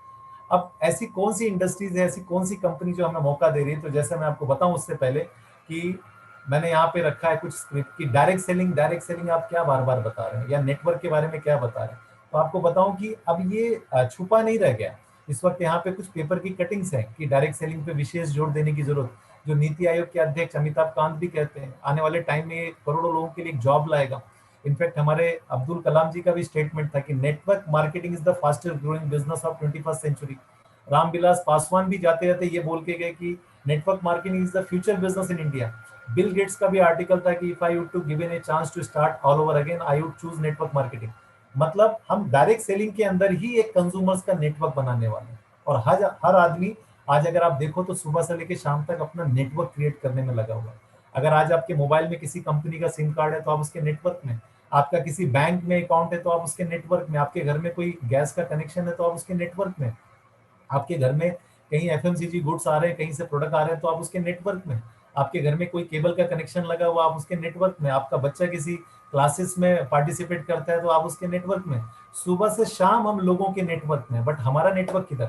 B: अब ऐसी कौन सी इंडस्ट्रीज है, ऐसी कौन सी कंपनी जो हमें मौका दे रही है? तो जैसे मैं आपको बताऊं उससे पहले कि मैंने यहाँ पे रखा है कुछ स्क्रिप्ट की डायरेक्ट सेलिंग आप क्या बार बार बता रहे हैं, या नेटवर्क के बारे में क्या बता रहे हैं। तो आपको बताऊं कि अब ये छुपा नहीं रह गया। इस वक्त यहाँ पे कुछ पेपर की कटिंग्स हैं कि डायरेक्ट सेलिंग पे विशेष जोर देने की जरूरत, जो नीति आयोग के अध्यक्ष अमिताभ कांत भी कहते हैं आने वाले टाइम में करोड़ों लोगों के लिए एक जॉब लाएगा। इनफैक्ट हमारे अब्दुल कलाम जी का भी स्टेटमेंट था कि network marketing is the fastest growing business of 21st century. Ramvilas Paswan भी जाते जाते ये बोल के गए कि network marketing is the future business in India. Bill Gates का भी आर्टिकल था कि if I would to given a chance to start all over again I would choose network marketing. मतलब हम डायरेक्ट सेलिंग के अंदर ही एक कंज्यूमर्स का नेटवर्क बनाने वाले हैं। और हर आदमी आज अगर आप देखो तो सुबह से लेकर शाम तक अपना नेटवर्क क्रिएट करने में लगा हुआ है। अगर आज आपके मोबाइल में किसी कंपनी का सिम कार्ड है तो आप उसके नेटवर्क में, आपका किसी बैंक में अकाउंट है तो आप उसके नेटवर्क में, आपके घर में कोई गैस का कनेक्शन है तो आप उसके नेटवर्क में, आपके घर में कहीं एफएमसीजी गुड्स आ रहे हैं, कहीं से प्रोडक्ट आ रहे हैं तो आप उसके नेटवर्क में, आपके घर में कोई केबल का कनेक्शन लगा हुआ आप उसके नेटवर्क में, आपका बच्चा किसी क्लासेस में पार्टिसिपेट करता है तो आप उसके नेटवर्क में। सुबह से शाम हम लोगों के नेटवर्क में, बट हमारा नेटवर्क किधर?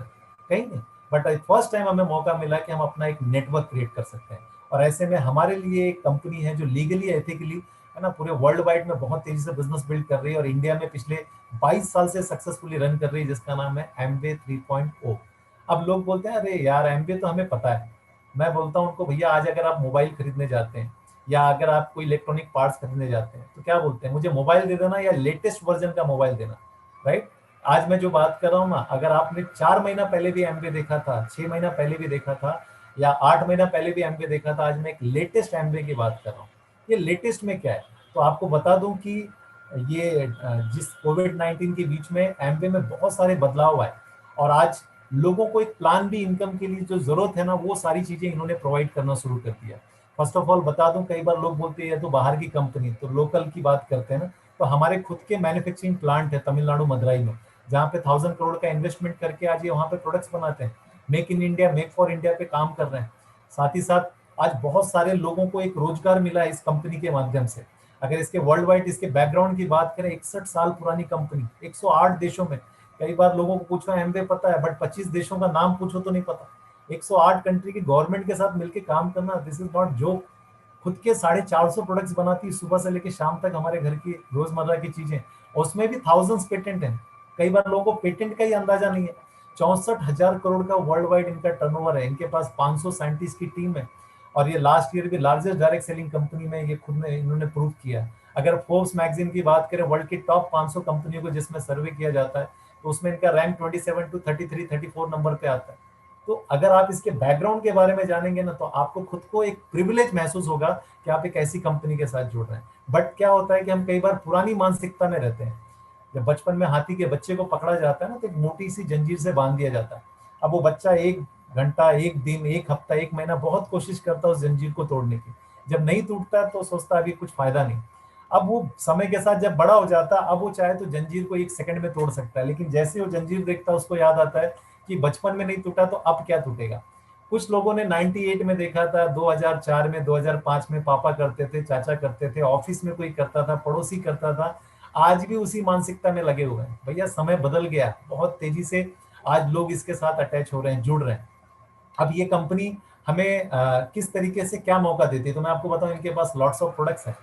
B: कहीं नहीं। बट फर्स्ट टाइम हमें मौका मिला कि हम अपना एक नेटवर्क क्रिएट कर सकते हैं। और ऐसे में हमारे लिए एक कंपनी है जो लीगली एथिकली, है ना, पूरे वर्ल्ड वाइड में बहुत तेजी से बिजनेस बिल्ड कर रही है और इंडिया में पिछले 22 साल से सक्सेसफुली रन कर रही है, जिसका नाम है एमवे 3.0। अब लोग बोलते हैं अरे यार एमबीए तो हमें पता है। मैं बोलता हूँ उनको, भैया आज अगर आप मोबाइल खरीदने जाते हैं या अगर आप कोई इलेक्ट्रॉनिक पार्ट्स खरीदने जाते हैं तो क्या बोलते हैं, मुझे मोबाइल दे देना या लेटेस्ट वर्जन का मोबाइल देना, राइट। आज मैं जो बात कर रहा हूँ ना, अगर आपने 4 महीना पहले भी एमबीए देखा था, 6 महीना पहले भी देखा था, या 8 महीना पहले भी एमबीए देखा था, आज मैं एक लेटेस्ट एमबीए की बात कर रहा हूँ। ये लेटेस्ट में क्या है, तो आपको बता दूं कि ये जिस कोविड-19 के बीच में एमबीए में बहुत सारे बदलाव आए और आज लोगों को एक प्लान भी इनकम के लिए जो जरूरत है ना, वो सारी चीजें इन्होंने प्रोवाइड करना शुरू कर दिया। फर्स्ट ऑफ ऑल बता दूं, कई बार लोग बोलते हैं तो बाहर की कंपनी, तो लोकल की बात करते हैं ना, तो हमारे खुद के मैन्युफैक्चरिंग प्लांट है तमिलनाडु मदुरई में, जहाँ पे 1000 करोड़ का इन्वेस्टमेंट करके आज ये वहाँ पे प्रोडक्ट्स बनाते हैं। Make in India, make for India पे काम कर रहे हैं। साथ ही साथ आज बहुत सारे लोगों को एक रोजगार मिला है इस कंपनी के माध्यम से। अगर इसके वर्ल्ड वाइड इसके बैकग्राउंड की बात करें, 61 साल पुरानी कंपनी, 108 देशों में। कई बार लोगों को पूछो एमवे पता है, बट 25 देशों का नाम पूछो तो नहीं पता। 108 कंट्री की गवर्नमेंट के साथ मिलकर काम करना, दिस इज नॉट जोक। खुद के 450 प्रोडक्ट्स बनाती है सुबह से लेकर शाम तक हमारे घर की रोजमर्रा की चीजें, उसमें भी थाउजेंड्स पेटेंट हैं। कई बार लोगों को पेटेंट का ही अंदाजा नहीं है। 64,000 करोड़ का वर्ल्ड वाइड इनका टर्नओवर है, इनके पास 500 साइंटिस्ट की टीम है और ये लास्ट ईयर भी लार्जेस्ट डायरेक्ट सेलिंग कंपनी में ये खुद ने इन्होंने प्रूव किया। अगर फोर्ब्स मैगजीन की बात करें, वर्ल्ड की टॉप 500 कंपनियों को जिसमें सर्वे किया जाता है, तो उसमें इनका रैंक 27 टू 33 34 नंबर पे आता है। तो अगर आप इसके बैकग्राउंड के बारे में जानेंगे ना, तो आपको खुद को एक प्रिविलेज महसूस होगा कि आप एक ऐसी कंपनी के साथ जुड़ रहे हैं। बट क्या होता है कि हम कई बार पुरानी मानसिकता में रहते हैं। जब बचपन में हाथी के बच्चे को पकड़ा जाता है ना, तो एक मोटी सी जंजीर से बांध दिया जाता है। अब वो बच्चा 1 घंटा, 1 दिन, 1 हफ्ता, 1 महीना बहुत कोशिश करता है उस जंजीर को तोड़ने की। जब नहीं टूटता तो सोचता है अभी कुछ फायदा नहीं। अब वो समय के साथ जब बड़ा हो जाता है, अब वो चाहे तो जंजीर को 1 सेकंड में तोड़ सकता है, लेकिन जैसे वो जंजीर देखता है उसको याद आता है कि बचपन में नहीं टूटा तो अब क्या टूटेगा। कुछ लोगों ने 98 में देखा था, 2004 में, 2005 में पापा करते थे, चाचा करते थे, ऑफिस में कोई करता था, पड़ोसी करता था। आज भी उसी मानसिकता में लगे हुए हैं। भैया समय बदल गया बहुत तेजी से, आज लोग इसके साथ अटैच हो रहे हैं, जुड़ रहे हैं। अब ये कंपनी हमें किस तरीके से क्या मौका देती है, तो मैं आपको बताऊं, इनके पास लॉट्स ऑफ प्रोडक्ट्स हैं,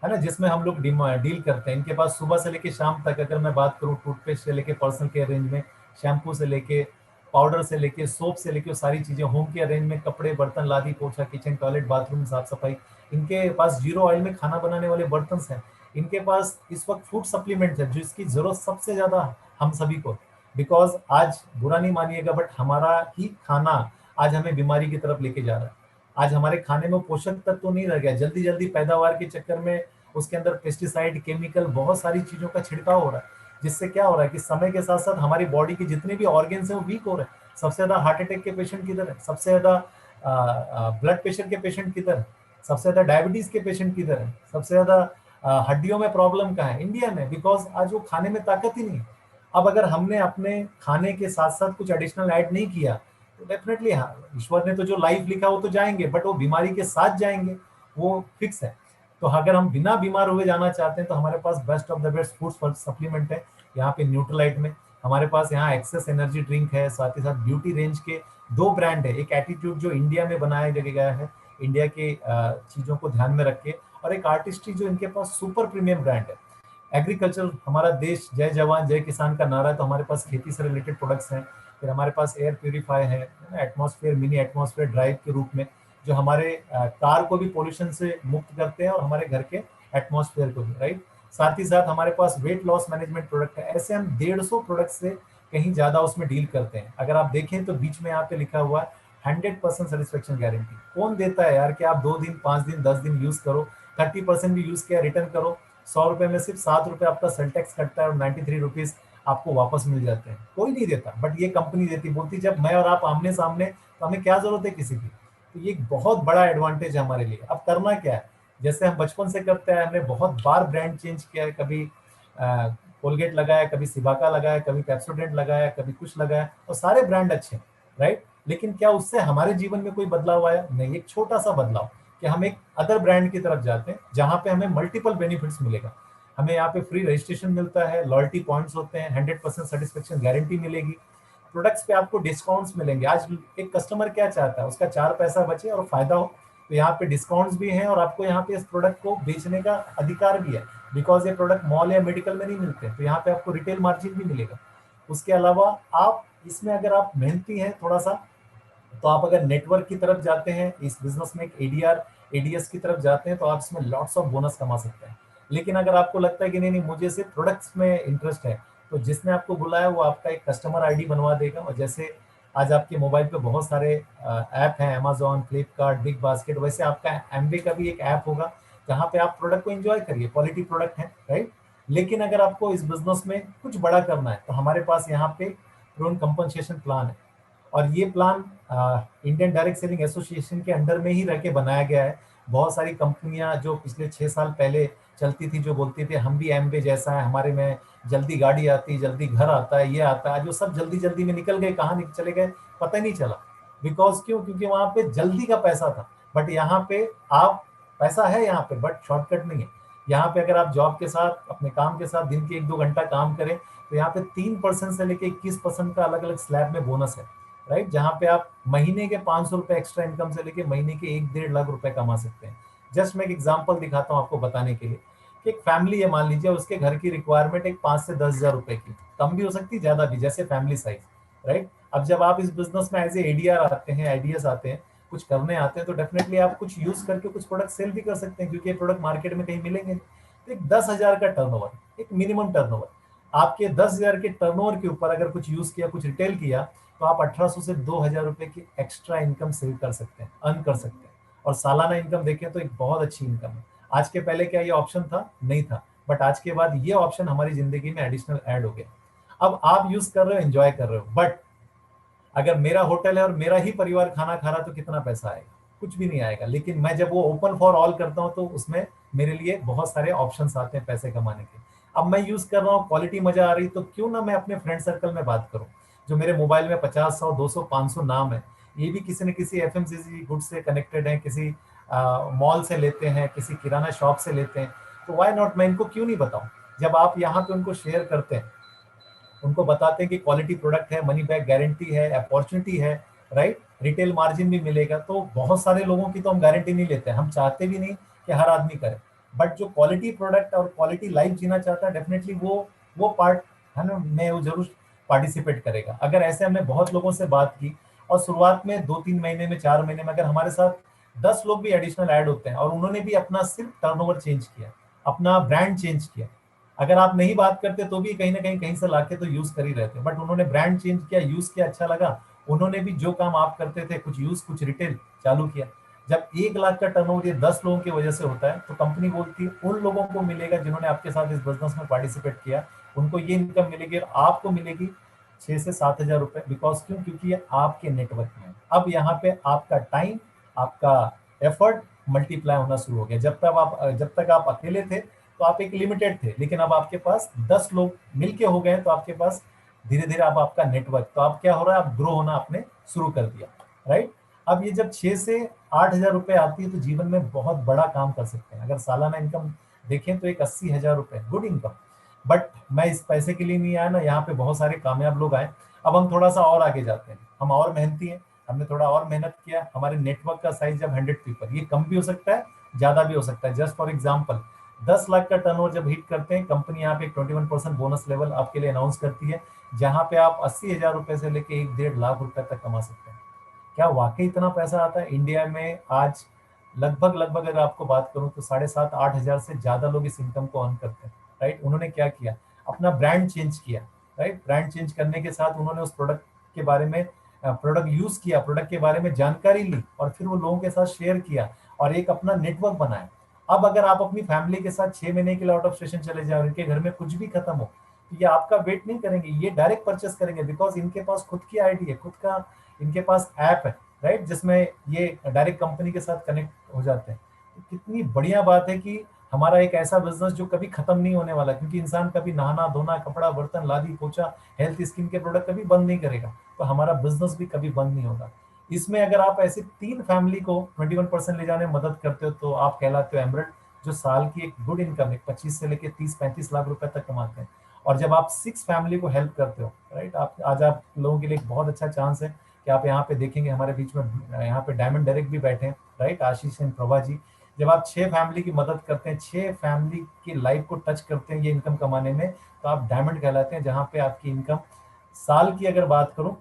B: है ना, जिसमें हम लोग डील करते हैं। इनके पास सुबह से लेके शाम तक, अगर मैं बात करूं, टूथपेस्ट से लेके पर्सनल केयर रेंज में, शैम्पू से लेके पाउडर से लेके सोप से लेके सारी चीजें, होम केयर रेंज में कपड़े, बर्तन, लादी, पोछा, किचन, टॉयलेट, बाथरूम, साफ सफाई। इनके पास जीरो ऑयल में खाना बनाने वाले बर्तन हैं। इनके पास इस वक्त फूड सप्लीमेंट है जिसकी जरूरत सबसे ज्यादा हम सभी को, बिकॉज आज बुरा नहीं मानिएगा बट हमारा ही खाना आज हमें बीमारी की तरफ लेके जा रहा है। आज हमारे खाने में पोषक तत्व तो नहीं रह गया, जल्दी जल्दी पैदावार के चक्कर में उसके अंदर पेस्टिसाइड, केमिकल, बहुत सारी चीजों का छिड़काव हो रहा है, जिससे क्या हो रहा है कि समय के साथ साथ हमारी बॉडी के जितने भी ऑर्गन्स हैं वो वीक हो रहे हैं। सबसे ज्यादा हार्ट अटैक के पेशेंट किधर है, सबसे ज्यादा ब्लड प्रेशर के पेशेंट किधर है, सबसे ज्यादा डायबिटीज के पेशेंट किधर है, सबसे ज्यादा हड्डियों में प्रॉब्लम कहाँ है, इंडिया में, बिकॉज आज वो खाने में ताकत ही नहीं है। अब अगर हमने अपने खाने के साथ साथ कुछ एडिशनल ऐड नहीं किया तो डेफिनेटली, हाँ, ईश्वर ने तो जो लाइफ लिखा वो तो जाएंगे, बट वो बीमारी के साथ जाएंगे, वो फिक्स है। तो अगर हम बिना बीमार हुए जाना चाहते हैं तो हमारे पास best of the best food supplement है यहाँ पे न्यूट्रलाइट में। हमारे पास यहाँ एक्सेस एनर्जी ड्रिंक है, साथ ही साथ ब्यूटी रेंज के 2 ब्रांड है, एक एटीट्यूड जो इंडिया में बनाया गया है इंडिया के चीजों को ध्यान में रख के, और एक आर्टिस्ट्री जो इनके पास सुपर प्रीमियम ब्रांड है। एग्रीकल्चर, हमारा देश जय जवान जय किसान का नारा है, तो हमारे पास खेती से रिलेटेड प्रोडक्ट्स हैं। फिर हमारे पास एयर प्यूरिफायर है, एटमॉस्फेयर, मिनी एटमॉस्फेयर ड्राइव के रूप में, जो हमारे कार को भी पोल्यूशन से मुक्त करते हैं और हमारे घर के एटमॉस्फेयर को भी, राइट। साथ ही साथ हमारे पास वेट लॉस मैनेजमेंट प्रोडक्ट है। ऐसे हम 150 प्रोडक्ट से कहीं ज्यादा उसमें डील करते हैं। अगर आप देखें तो बीच में यहाँ पे लिखा हुआ है 100% सेटिस्फेक्शन गारंटी। कौन देता है यार कि आप 2 दिन, 5 दिन, 10 दिन यूज करो, 30% भी यूज किया रिटर्न करो, 100 रुपए में सिर्फ 7 रुपए आपका सेल टैक्स कटता है और 93 रुपीज आपको वापस मिल जाते हैं। कोई नहीं देता, बट ये कंपनी देती। बोलती जब मैं और आप आमने सामने, तो हमें क्या जरूरत है किसी की। तो ये एक बहुत बड़ा एडवांटेज है हमारे लिए। अब करना क्या है, जैसे हम बचपन से करते हैं, हमने बहुत बार ब्रांड चेंज किया है, कभी कोलगेट लगाया, कभी सिबाका लगाया, कभी पेप्सोडेंट लगाया, कभी कुछ लगाया, और सारे ब्रांड अच्छे हैं, राइट। लेकिन क्या उससे हमारे जीवन में कोई बदलाव आया? नहीं। एक छोटा सा बदलाव कि हम एक अदर ब्रांड की तरफ जाते हैं जहां पे हमें मल्टीपल बेनिफिट्स मिलेगा। हमें यहाँ पे फ्री रजिस्ट्रेशन मिलता है, लॉयल्टी पॉइंट्स होते हैं, 100% सेटिस्फेक्शन गारंटी मिलेगी, प्रोडक्ट्स पे आपको डिस्काउंट्स मिलेंगे। आज एक कस्टमर क्या चाहता है, उसका 4 पैसा बचे और फायदा हो, तो यहाँ पे डिस्काउंट्स भी हैं और आपको यहाँ पे इस प्रोडक्ट को बेचने का अधिकार भी है, बिकॉज ये प्रोडक्ट मॉल या मेडिकल में नहीं मिलते, तो यहाँ पे आपको रिटेल मार्जिन भी मिलेगा। उसके अलावा आप इसमें अगर आप मेहनती हैं थोड़ा सा, तो आप अगर नेटवर्क की तरफ जाते हैं, इस बिजनेस में एक एडीआर एडीएस की तरफ जाते हैं, तो आप इसमें लॉट्स ऑफ बोनस कमा सकते हैं। लेकिन अगर आपको लगता है कि नहीं नहीं मुझे सिर्फ प्रोडक्ट्स में इंटरेस्ट है, तो जिसने आपको बुलाया वो आपका एक कस्टमर आईडी बनवा देगा। और जैसे आज आपके मोबाइल पे बहुत सारे ऐप हैं, अमेजोन, फ्लिपकार्ट, बिग बास्केट, वैसे आपका एमवे का भी एक ऐप होगा जहाँ पे आप प्रोडक्ट को एंजॉय करिए, क्वालिटी प्रोडक्ट है, राइट। लेकिन अगर आपको इस बिजनेस में कुछ बड़ा करना है तो हमारे पास यहाँ पे ड्रोन कंपनसेशन प्लान है, और ये plan Indian direct selling association के अंडर में ही रह के बनाया गया है। बहुत सारी कंपनियां जो पिछले 6 साल पहले चलती थी, जो बोलती थी हम भी एमवे जैसा है, हमारे में जल्दी गाड़ी आती, जल्दी घर आता है, ये आता है, जो सब जल्दी जल्दी में निकल गए, कहाँ चले गए पता ही नहीं चला। बिकॉज क्यों? क्योंकि वहां पे जल्दी का पैसा था। बट यहाँ पे आप, पैसा है यहाँ पे बट शॉर्टकट नहीं है। यहाँ पे अगर आप जॉब के साथ, अपने काम के साथ दिन के 1-2 घंटा काम करें, तो यहाँ पे 3% से लेके 21% का अलग अलग स्लैब में बोनस है, राइट। जहाँ पे आप महीने के 500 रुपए एक्स्ट्रा इनकम से लेके महीने के 1-1.5 लाख रुपए कमा सकते हैं। जस्ट मैं एक एग्जांपल दिखाता हूँ आपको बताने के लिए कि एक फैमिली है, मान लीजिए उसके घर की रिक्वायरमेंट एक 5 से 10 हजार रुपए की, कम भी हो सकती है, ज्यादा भी, जैसे फैमिली साइज, राइट। अब जब आप इस बिजनेस में एज ए एडीआर आते हैं, आइडियाज आते हैं, कुछ करने आते हैं, तो डेफिनेटली आप कुछ यूज करके कुछ प्रोडक्ट सेल भी कर सकते हैं, क्योंकि ये प्रोडक्ट मार्केट में कहीं मिलेंगे। तो एक 10,000 का टर्नओवर, एक मिनिमम टर्नओवर, आपके 10,000 के टर्नओवर के ऊपर अगर कुछ यूज किया, कुछ रिटेल किया, तो आप 1800 से 2,000 रुपए की एक्स्ट्रा इनकम सेव कर सकते हैं, अर्न कर सकते हैं। और सालाना इनकम देखें तो एक बहुत अच्छी इनकम है। आज के पहले क्या ये ऑप्शन था? नहीं था, बट आज के बाद ये ऑप्शन हमारी जिंदगी में एडिशनल ऐड हो गया। अब आप यूज कर रहे हो, एंजॉय कर रहे हो, बट अगर मेरा होटल है और मेरा ही परिवार खाना खा रहा, तो कितना पैसा आएगा? कुछ भी नहीं आएगा। लेकिन मैं जब वो ओपन फॉर ऑल करता हूँ, तो उसमें मेरे लिए बहुत सारे ऑप्शंस आते हैं पैसे कमाने के। अब मैं यूज कर रहा हूँ, क्वालिटी मजा आ रही, तो क्यों ना मैं अपने फ्रेंड सर्कल में बात करूँ। जो मेरे मोबाइल में 50, 100, 200, 500 नाम है, ये भी किसी न किसी एफएमसीजी गुड से कनेक्टेड है, किसी मॉल से लेते हैं, किसी किराना शॉप से लेते हैं, तो व्हाई नॉट, मैं इनको क्यों नहीं बताऊं। जब आप यहाँ पे उनको शेयर करते हैं, उनको बताते हैं कि क्वालिटी प्रोडक्ट है, मनी बैक गारंटी है, अपॉर्चुनिटी है, राइट, रिटेल मार्जिन भी मिलेगा, तो बहुत सारे लोगों की तो हम गारंटी नहीं लेते हैं, हम चाहते भी नहीं कि हर आदमी करे। बट जो क्वालिटी प्रोडक्ट और क्वालिटी लाइफ जीना चाहता है, डेफिनेटली वो पार्ट है ना, मैं वो जरूर पार्टिसिपेट करेगा। अगर ऐसे हमने बहुत लोगों से बात की, और शुरुआत में 2-3 महीने में, 4 महीने में अगर हमारे साथ 10 लोग भी एडिशनल ऐड होते हैं और उन्होंने भी अपना सिर्फ टर्नओवर चेंज किया, अपना ब्रांड चेंज किया, अगर आप नहीं बात करते तो भी कहीं ना कहीं से लाके तो यूज कर ही रहते। बट उन्होंने ब्रांड चेंज किया, यूज किया, अच्छा लगा, उन्होंने भी जो काम आप करते थे, कुछ यूज कुछ रिटेल चालू किया। जब 1 लाख का टर्नओवर ये 10 लोगों की वजह से होता है, तो कंपनी बोलती है उन लोगों को मिलेगा जिन्होंने आपके साथ इस बिजनेस में पार्टिसिपेट किया, उनको ये इनकम मिलेगी, और आपको मिलेगी 6 से 7 हजार रुपए। बिकॉज क्यों? क्योंकि ये आपके नेटवर्क में है। अब यहाँ पे आपका टाइम, आपका एफर्ट मल्टीप्लाई होना शुरू हो गया। जब तक आप अकेले थे तो आप एक लिमिटेड थे, लेकिन अब आपके पास 10 लोग मिलके हो गए, तो आपके पास धीरे धीरे अब आपका नेटवर्क, तो आप क्या हो रहा है, आप ग्रो होना आपने शुरू कर दिया, राइट। अब ये जब 6 से 8 हजार रुपए आती है, तो जीवन में बहुत बड़ा काम कर सकते हैं। अगर सालाना इनकम देखें तो एक 80 हजार रुपए गुड इनकम। बट मैं इस पैसे के लिए नहीं आया ना, यहाँ पे बहुत सारे कामयाब लोग आए। अब हम थोड़ा सा और आगे जाते हैं, हम और मेहनती हैं, हमने थोड़ा और मेहनत किया। हमारे नेटवर्क का साइज जब 100 पीपल, ये कम भी हो सकता है, ज्यादा भी हो सकता है। जस्ट फॉर एग्जाम्पल, 10 लाख का टर्नओवर जब हिट करते हैं, कंपनी यहाँ पे एक 21% बोनस लेवल आपके लिए अनाउंस करती है, जहां पे आप 80 हजार रुपए से लेके 1-1.5 लाख रुपए तक कमा सकते हैं। क्या वाकई इतना पैसा आता है इंडिया में आज? लगभग अगर आपको बात करूं तो 7,500-8 हजार से ज्यादा लोग इस इनकम को अर्न करते हैं, राइट। उन्होंने क्या किया? अपना ब्रांड चेंज किया, राइट। ब्रांड चेंज करने के साथ उन्होंने उस प्रोडक्ट के बारे में, प्रोडक्ट यूज किया, प्रोडक्ट के बारे में जानकारी ली, और फिर वो लोगों के साथ शेयर किया, और एक अपना नेटवर्क बनाया। अब अगर आप अपनी फैमिली के साथ 6 महीने के लिए आउट ऑफ स्टेशन चले जाओ, इनके घर में कुछ भी खत्म हो, तो ये आपका वेट नहीं करेंगे, ये डायरेक्ट परचेस करेंगे। बिकॉज इनके पास खुद की आईडी है, खुद का इनके पास ऐप है, राइट, जिसमें ये डायरेक्ट कंपनी के साथ कनेक्ट हो जाते हैं। तो कितनी बढ़िया बात है कि हमारा एक ऐसा बिजनेस जो कभी खत्म नहीं होने वाला, क्योंकि इंसान कभी नहाना धोना, कपड़ा बर्तन लादी पोछा, हेल्थ स्किन के प्रोडक्ट कभी बंद नहीं करेगा, तो हमारा बिजनेस भी कभी बंद नहीं होगा। इसमें अगर आप ऐसे 3 फैमिली को 21% ले जाने में मदद करते हो, तो आप कहलाते हो एमरल्ड, जो साल की एक गुड इनकम है, 25 से लेके 30-35 लाख रुपए तक कमाते हैं। और जब आप 6 फैमिली को हेल्प करते हो, राइट, आप आज आप लोगों के लिए एक बहुत अच्छा चांस है कि आप यहाँ पे देखेंगे हमारे बीच में, यहाँ पे डायमंड डायरेक्ट भी बैठे हैं, right, Ashish and Prabha ji. जब आप 6 फैमिली की मदद करते हैं, 6 फैमिली की लाइफ को टच करते हैं ये इनकम कमाने में, तो आप डायमंड कहलाते हैं, जहाँ पे आपकी इनकम साल की अगर बात करूं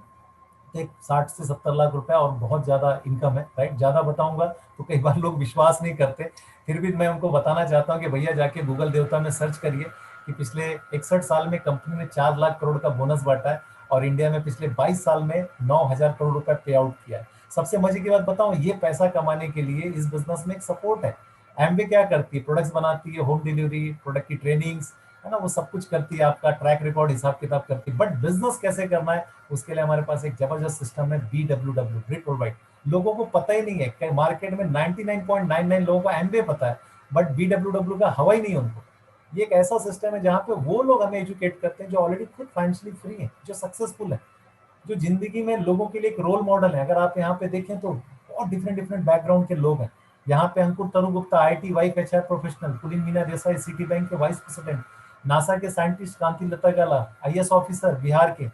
B: तो एक 60 से 70 लाख रुपए, और बहुत ज्यादा इनकम है, राइट। ज्यादा बताऊंगा तो कई बार लोग विश्वास नहीं करते, फिर भी मैं उनको बताना चाहता हूँ कि भैया जाके गूगल देवता में सर्च करिए कि पिछले 61 साल में कंपनी ने 4 लाख करोड़ का बोनस बांटा है, और इंडिया में पिछले 22 साल में 9 हजार करोड़ रुपए पे आउट किया है। सबसे मजे की बात बताऊं, ये पैसा कमाने के लिए इस बिजनेस में एक सपोर्ट है। एमबे क्या करती है? प्रोडक्ट्स बनाती है, होम डिलीवरी, प्रोडक्ट की ट्रेनिंग्स, है ना, वो सब कुछ करती है, आपका ट्रैक रिकॉर्ड हिसाब किताब करती है। बट बिजनेस कैसे करना है, उसके लिए हमारे पास एक जबरदस्त सिस्टम है, BWW, ब्रिट वर्ल्ड वाइड। लोगों को पता ही नहीं है कि मार्केट में 99.99 लोगों को एमबे पता है, बट BWW का हवा ही नहीं है उनको। ये एक ऐसा सिस्टम है जहाँ पे वो लोग हमें एजुकेट करते हैं जो ऑलरेडी खुद फाइनेंशियली फ्री है, जो सक्सेसफुल है, जो जिंदगी में लोगों के लिए एक रोल मॉडल है। अगर आप यहाँ पे देखें तो बहुत डिफरेंट डिफरेंट बैकग्राउंड के लोग हैं। यहाँ पे अंकुर तरु Gupta, IIT wife HR professional, pooling Meena Desai, city bank के वाइस प्रेसिडेंट, नासा के साइंटिस्ट कांति लता गाला, IAS ऑफिसर बिहार के,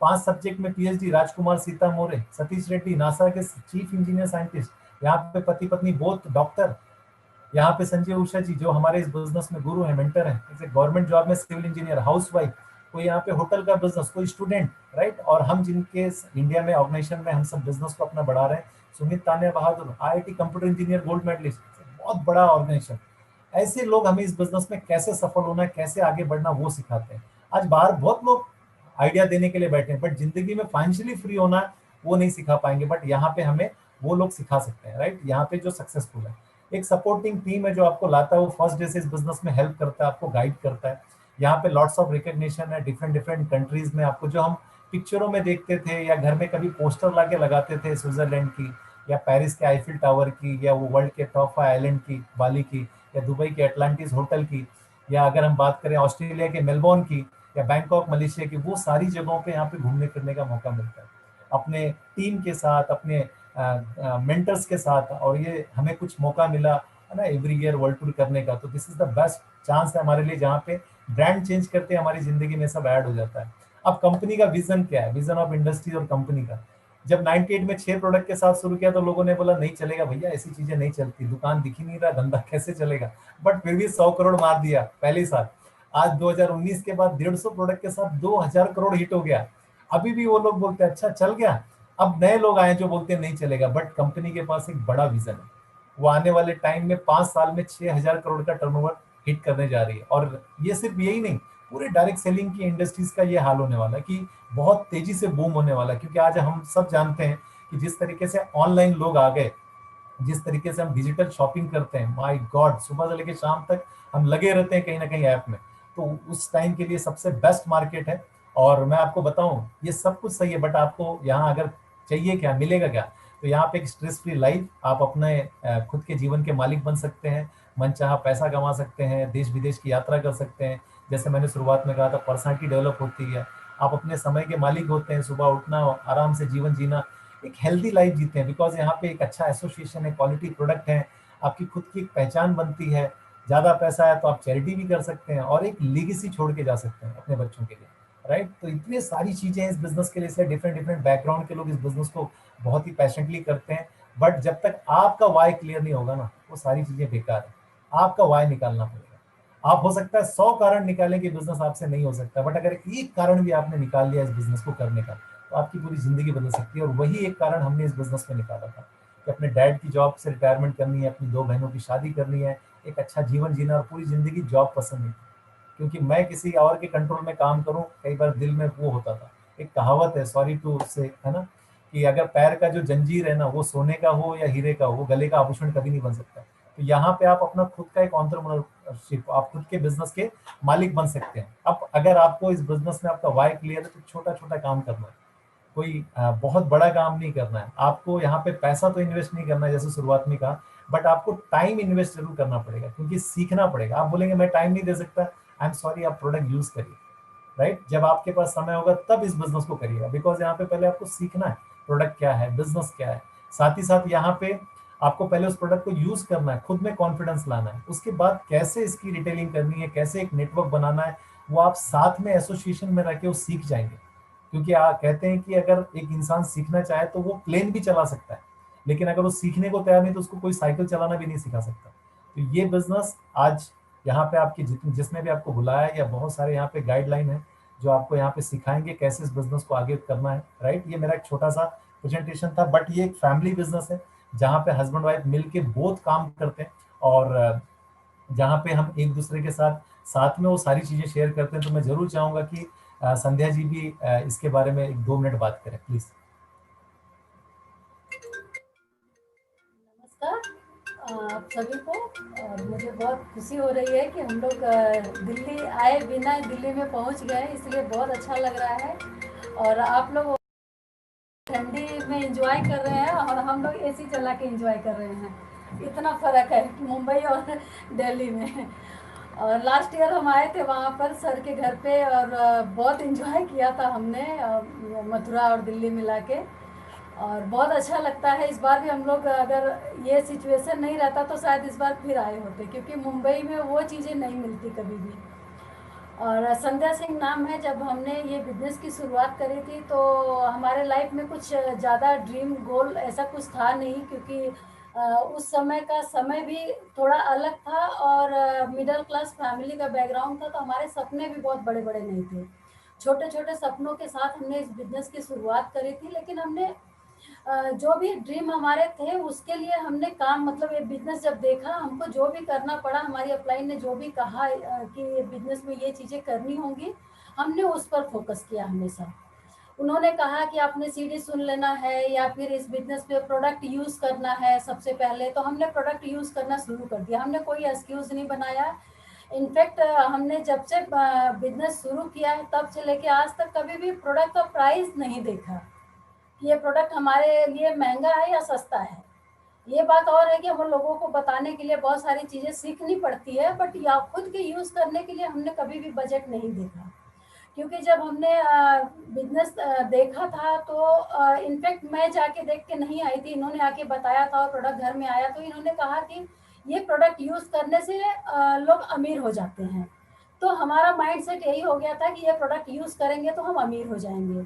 B: 5 सब्जेक्ट में PhD, राजकुमार सीता मोरे, सतीश रेड्डी, नासा के चीफ इंजीनियर साइंटिस्ट, यहाँ पे पति पत्नी बोथ डॉक्टर, यहाँ पे संजय उषा जी जो हमारे इस बिजनेस में गुरु है, मेंटर है, जैसे गवर्नमेंट जॉब में सिविल इंजीनियर, हाउस वाइफ, कोई यहाँ पे होटल का बिजनेस, कोई स्टूडेंट, राइट। और हम जिनके इंडिया में ऑर्गेनाइजेशन में हम सब बिजनेस को अपना बढ़ा रहे हैं, Sumit Tania Bahadur, IIT computer engineer gold medallist, बहुत बड़ा ऑर्गेनाइजेशन। ऐसे लोग हमें इस बिजनेस में कैसे सफल होना है, कैसे आगे बढ़ना, वो सिखाते हैं। आज बाहर बहुत लोग आइडिया देने के लिए बैठे हैं, बट जिंदगी में फाइनेंशियली फ्री होना है वो नहीं सिखा पाएंगे, बट यहाँ पे हमें वो लोग सिखा सकते हैं, राइट। यहाँ पे जो सक्सेसफुल है, एक सपोर्टिंग टीम है जो आपको लाता है, वो फर्स्ट डे से इस बिजनेस में हेल्प करता है, आपको गाइड करता है। यहाँ पे लॉट्स ऑफ रिकग्निशन है डिफरेंट डिफरेंट कंट्रीज में, आपको जो हम पिक्चरों में देखते थे या घर में कभी पोस्टर ला के लगाते थे, स्विट्जरलैंड की या पेरिस के आईफिल टावर की, या वो वर्ल्ड के टॉप 5 आइलैंड की, बाली की, या दुबई के एटलांटिस होटल की, या अगर हम बात करें ऑस्ट्रेलिया के मेलबोर्न की, या बैंकॉक मलेशिया की, वो सारी जगहों पे यहाँ पे घूमने फिरने का मौका मिलता है अपने टीम के साथ, अपने मेंटर्स के साथ। और ये हमें कुछ मौका मिला है ना एवरी ईयर वर्ल्ड टूर करने का, तो this is the best chance है हमारे लिए, जहाँ पे ब्रांड चेंज करते हमारी जिंदगी में सब ऐड हो जाता है। अब कंपनी का विजन क्या है, विजन ऑफ इंडस्ट्री और कंपनी का? जब 98 में 6 प्रोडक्ट के साथ शुरू किया तो लोगों ने बोला नहीं चलेगा भैया, ऐसी चीजें नहीं चलती, दुकान दिख ही नहीं रहा, धंधा कैसे चलेगा। बट फिर भी 100 करोड़ मार दिया पहले साल। आज 2019 के बाद 150 प्रोडक्ट के साथ 2000 करोड़ हिट हो गया। अभी भी वो लोग बोलते हैं अच्छा चल गया। अब नए लोग आए जो बोलते हैं नहीं चलेगा, बट कंपनी के पास एक बड़ा विजन है, वो आने वाले टाइम में 5 साल में 6 हजार करोड़ का टर्नओवर हिट करने जा रही है। और ये सिर्फ यही नहीं, पूरे डायरेक्ट सेलिंग की इंडस्ट्रीज का ये हाल होने वाला है कि बहुत तेजी से बूम होने वाला है। क्योंकि आज हम सब जानते हैं कि जिस तरीके से ऑनलाइन लोग आ गए, जिस तरीके से हम डिजिटल शॉपिंग करते हैं, माय गॉड, सुबह से लेकर शाम तक हम लगे रहते हैं कहीं ना कहीं ऐप में। तो उस टाइम के लिए सबसे बेस्ट मार्केट है। और मैं आपको बताऊं, ये सब कुछ सही है, बट आपको यहाँ अगर चाहिए क्या, मिलेगा क्या? तो यहाँ पे एक स्ट्रेस फ्री लाइफ, आप अपने खुद के जीवन के मालिक बन सकते हैं, मनचाहा पैसा कमा सकते हैं, देश विदेश की यात्रा कर सकते हैं। जैसे मैंने शुरुआत में कहा था, पर्सनालिटी डेवलप होती है, आप अपने समय के मालिक होते हैं, सुबह उठना, आराम से जीवन जीना, एक हेल्दी लाइफ जीते हैं। बिकॉज यहाँ पे एक अच्छा एसोसिएशन है, क्वालिटी प्रोडक्ट है, आपकी खुद की एक पहचान बनती है। ज्यादा पैसा है तो आप चैरिटी भी कर सकते हैं और एक लीगेसी छोड़ के जा सकते हैं अपने बच्चों के लिए, राइट? तो इतनी सारी चीजें हैं इस बिजनेस के लिए से, डिफरेंट डिफरेंट बैकग्राउंड के लोग इस बिजनेस को बहुत ही पैशनेटली करते हैं। बट जब तक आपका वाई क्लियर नहीं होगा ना, वो सारी चीजें बेकार है। आपका वाई निकालना पड़ेगा। आप हो सकता है 100 कारण निकालें कि बिजनेस आपसे नहीं हो सकता, बट अगर एक कारण भी आपने निकाल लिया इस बिजनेस को करने का, तो आपकी पूरी जिंदगी बदल सकती है। और वही एक कारण हमने इस बिजनेस में निकाला था कि अपने डैड की जॉब से रिटायरमेंट करनी है, अपनी 2 बहनों की शादी करनी है, एक अच्छा जीवन जीना, और पूरी जिंदगी जॉब पसंद नहीं थी। क्योंकि मैं किसी और के कंट्रोल में काम करूं, कई बार दिल में वो होता था। एक कहावत है, सॉरी टू से, है ना, कि अगर पैर का जो जंजीर है ना, वो सोने का हो या हीरे का हो, वो गले का आभूषण कभी नहीं बन सकता। तो यहाँ पे आप अपना खुद का एक एंटरप्रेन्योरशिप, आप खुद के बिजनेस के मालिक बन सकते हैं। अब अगर आपको इस बिजनेस में आपका वाई क्लियर है, तो छोटा छोटा काम करना है, कोई बहुत बड़ा काम नहीं करना है आपको। यहाँ पे पैसा तो इन्वेस्ट नहीं करना है जैसे शुरुआत में कहा, बट आपको टाइम इन्वेस्ट जरूर करना पड़ेगा, क्योंकि सीखना पड़ेगा। आप बोलेंगे मैं टाइम नहीं दे सकता, आई एम सॉरी, आप प्रोडक्ट यूज करिए, राइट? जब आपके पास समय होगा तब इस बिजनेस को करिएगा, बिकॉज यहाँ पे पहले आपको सीखना है प्रोडक्ट क्या है, बिजनेस क्या है। साथ ही साथ यहाँ पे आपको पहले उस प्रोडक्ट को यूज करना है, खुद में कॉन्फिडेंस लाना है, उसके बाद कैसे इसकी रिटेलिंग करनी है, कैसे एक नेटवर्क बनाना है, वो आप साथ में एसोसिएशन में रह के वो सीख जाएंगे। क्योंकि कहते हैं कि अगर एक इंसान सीखना चाहे तो वो प्लेन भी चला सकता है, लेकिन अगर वो सीखने को तैयार नहीं तो उसको कोई साइकिल चलाना भी नहीं सिखा सकता। तो ये बिजनेस आज यहाँ पे आपकी जिसने भी आपको बुलाया, या बहुत सारे यहाँ पे गाइडलाइन है जो आपको यहाँ पे सिखाएंगे कैसे इस बिजनेस को आगे करना है, राइट? ये मेरा एक छोटा सा प्रेजेंटेशन था, बट ये एक फैमिली बिजनेस है जहाँ पे हस्बैंड वाइफ मिलके बहुत काम करते हैं, और जहाँ पे हम एक दूसरे के साथ साथ में वो सारी चीजें शेयर करते हैं। तो मैं जरूर चाहूंगा कि संध्या जी भी इसके बारे में 1-2 मिनट बात करें, प्लीज।
C: नमस्कार आप सभी को। मुझे बहुत खुशी हो रही है कि हम लोग दिल्ली आए बिना दिल्ली में पहुंच गए, इसलिए बहुत अच्छा लग रहा है। और आप लोग ठंडी में एंजॉय कर रहे हैं और हम लोग एसी चला के एंजॉय कर रहे हैं। इतना फ़र्क है मुंबई और दिल्ली में। और लास्ट ईयर हम आए थे वहाँ पर सर के घर पे, और बहुत एंजॉय किया था हमने, मथुरा और दिल्ली मिला के। और बहुत अच्छा लगता है। इस बार भी हम लोग, अगर ये सिचुएशन नहीं रहता तो शायद इस बार फिर आए होते, क्योंकि मुंबई में वो चीज़ें नहीं मिलती कभी भी। और संध्या सिंह नाम है। जब हमने ये बिजनेस की शुरुआत करी थी तो हमारे लाइफ में कुछ ज़्यादा ड्रीम गोल ऐसा कुछ था नहीं, क्योंकि उस समय का समय भी थोड़ा अलग था, और मिडिल क्लास फैमिली का बैकग्राउंड था, तो हमारे सपने भी बहुत बड़े बड़े नहीं थे। छोटे छोटे सपनों के साथ हमने इस बिजनेस की शुरुआत करी थी। लेकिन हमने जो भी ड्रीम हमारे थे उसके लिए हमने काम, मतलब ये बिजनेस जब देखा, हमको जो भी करना पड़ा, हमारी अपलाइन ने जो भी कहा कि बिजनेस में ये चीज़ें करनी होंगी, हमने उस पर फोकस किया हमेशा। उन्होंने कहा कि आपने सीडी सुन लेना है या फिर इस बिजनेस पे प्रोडक्ट यूज़ करना है सबसे पहले, तो हमने प्रोडक्ट यूज़ करना शुरू कर दिया। हमने कोई एक्सक्यूज़ नहीं बनाया। इनफैक्ट हमने जब से बिजनेस शुरू किया है तब से लेके आज तक कभी भी प्रोडक्ट का प्राइस नहीं देखा कि ये प्रोडक्ट हमारे लिए महंगा है या सस्ता है। ये बात और है कि हम लोगों को बताने के लिए बहुत सारी चीज़ें सीखनी पड़ती है, बट या खुद के यूज़ करने के लिए हमने कभी भी बजट नहीं देखा। क्योंकि जब हमने बिजनेस देखा था तो इनफैक्ट मैं जाके देख के नहीं आई थी, इन्होंने आके बताया था और प्रोडक्ट घर में आया तो इन्होंने कहा कि ये प्रोडक्ट यूज़ करने से लोग अमीर हो जाते हैं। तो हमारा माइंड सेट यही हो गया था कि ये प्रोडक्ट यूज़ करेंगे तो हम अमीर हो जाएंगे।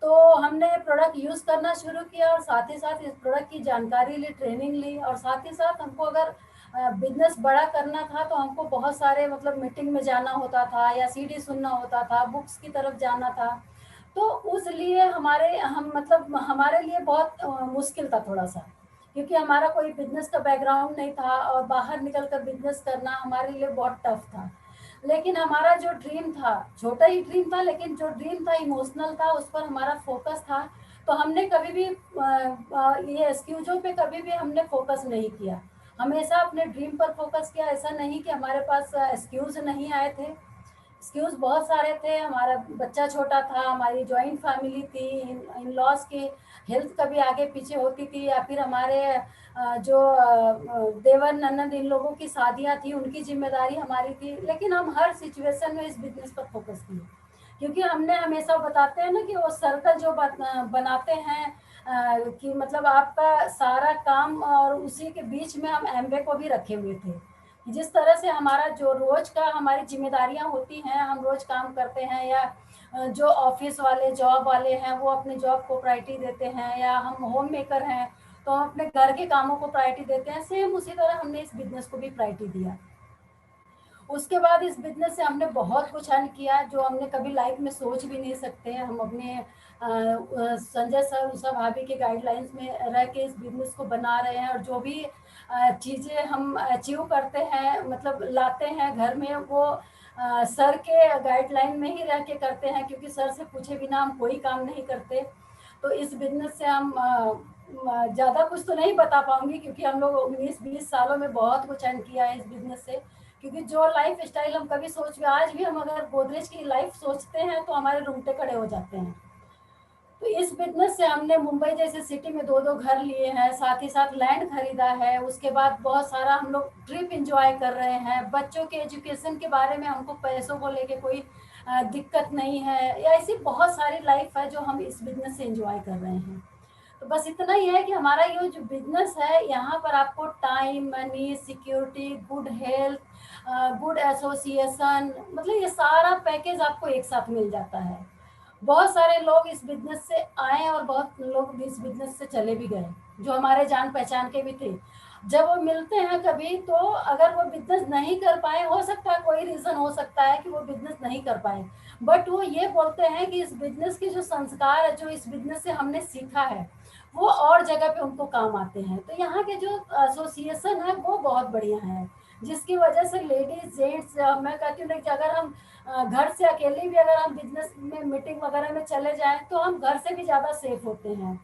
C: तो हमने ये प्रोडक्ट यूज़ करना शुरू किया, और साथ ही साथ इस प्रोडक्ट की जानकारी ली, ट्रेनिंग ली। और साथ ही साथ हमको अगर बिजनेस बड़ा करना था तो हमको बहुत सारे, मतलब मीटिंग में जाना होता था या सीडी सुनना होता था, बुक्स की तरफ जाना था। तो उस लिए हमारे लिए बहुत मुश्किल था थोड़ा सा, क्योंकि हमारा कोई बिजनेस का बैकग्राउंड नहीं था और बाहर निकल कर बिजनेस करना हमारे लिए बहुत टफ था। लेकिन हमारा जो ड्रीम था, छोटा ही ड्रीम था, लेकिन जो ड्रीम था इमोशनल था, उस पर हमारा फोकस था। तो हमने कभी भी ये एक्सक्यूजों पे कभी भी हमने फोकस नहीं किया, हमेशा अपने ड्रीम पर फोकस किया। ऐसा नहीं कि हमारे पास एक्सक्यूज नहीं आए थे, एक्सक्यूज बहुत सारे थे। हमारा बच्चा छोटा था, हमारी जॉइंट फैमिली थी, इन लॉज की हेल्थ कभी आगे पीछे होती थी, या फिर हमारे जो देवर ननद इन लोगों की शादियां थी, उनकी जिम्मेदारी हमारी थी। लेकिन हम हर सिचुएशन में इस बिजनेस पर फोकस किए, क्योंकि हमने हमेशा बताते हैं ना कि वो सर्कल जो बनाते हैं कि मतलब आपका सारा काम, और उसी के बीच में हम एमवे को भी रखे हुए थे। जिस तरह से हमारा जो रोज का हमारी जिम्मेदारियां होती हैं, हम रोज काम करते हैं, या जो ऑफिस वाले जॉब वाले हैं वो अपने जॉब को प्रायोरिटी देते हैं, या हम होम मेकर हैं तो हम अपने घर के कामों को प्रायोरिटी देते हैं, सेम उसी तरह हमने इस बिजनेस को भी प्रायोरिटी दिया। उसके बाद इस बिजनेस से हमने बहुत कुछ अर्न किया जो हमने कभी लाइफ में सोच भी नहीं सकते। हम अपने संजय सर, उषा भाभी के गाइडलाइंस में रह के इस बिजनेस को बना रहे हैं, और जो भी चीज़ें हम अचीव करते हैं, मतलब लाते हैं घर में, वो सर के गाइडलाइन में ही रह के करते हैं, क्योंकि सर से पूछे बिना हम कोई काम नहीं करते। तो इस बिजनेस से हम ज़्यादा कुछ तो नहीं बता पाऊंगी, क्योंकि हम लोग 19-20 सालों में बहुत कुछ अर्न किया है इस बिजनेस से। क्योंकि जो लाइफ स्टाइल हम कभी सोच, आज भी हम अगर गोदरेज की लाइफ सोचते हैं तो हमारे रूंगटे खड़े हो जाते हैं। तो इस बिजनेस से हमने मुंबई जैसे सिटी में 2-2 घर लिए हैं, साथ ही साथ लैंड खरीदा है। उसके बाद बहुत सारा हम लोग ट्रिप एंजॉय कर रहे हैं। बच्चों के एजुकेशन के बारे में हमको पैसों को लेके कोई दिक्कत नहीं है, या ऐसी बहुत सारी लाइफ है जो हम इस बिजनेस से एंजॉय कर रहे हैं। तो बस इतना ही है कि हमारा ये जो बिजनेस है, यहाँ पर आपको time, money, security, good health, good association, मतलब ये सारा पैकेज आपको एक साथ मिल जाता है। बहुत सारे लोग इस बिजनेस से आए और बहुत लोग इस बिजनेस से चले भी गए, जो हमारे जान पहचान के भी थे। जब वो मिलते हैं कभी, तो अगर वो बिजनेस नहीं कर पाए, हो सकता है कोई रीजन हो सकता है कि वो बिजनेस नहीं कर पाए, बट वो ये बोलते हैं कि इस बिजनेस के जो संस्कार है, जो इस बिजनेस से हमने सीखा है, वो और जगह पे उनको काम आते हैं। तो यहाँ के जो एसोसिएशन है वो बहुत बढ़िया है, जिसकी वजह से लेडीज जेंट्स, मैं कहती हूँ कि अगर हम घर से अकेले भी अगर हम बिजनेस में मीटिंग वगैरह में चले जाएं, तो हम घर से भी ज्यादा सेफ होते हैं।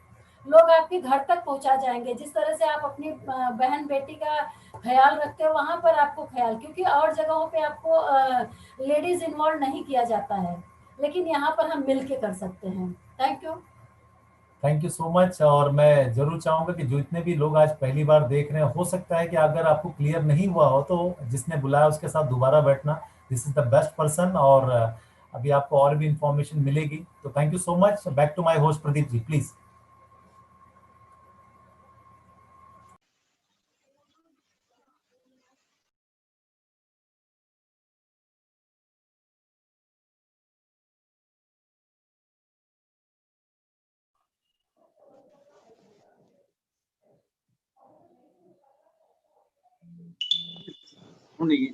C: लोग आपके घर तक पहुंचा जाएंगे। जिस तरह से आप अपनी बहन बेटी का ख्याल रखते हो, वहां पर आपको ख्याल, क्योंकि और जगहों पे आपको लेडीज इन्वॉल्व नहीं किया जाता है, लेकिन यहाँ पर हम मिल के कर सकते हैं। Thank you.
B: Thank you so much. और मैं जरूर चाहूंगा कि जितने भी लोग आज पहली बार देख रहे हैं, हो सकता है कि अगर आपको क्लियर नहीं हुआ हो तो जिसने बुलाया उसके साथ दोबारा बैठना, this is the best person. और अभी आपको और भी इंफॉर्मेशन मिलेगी। तो thank you so much. Back to my host Pradeep ji, please.
A: नहीं,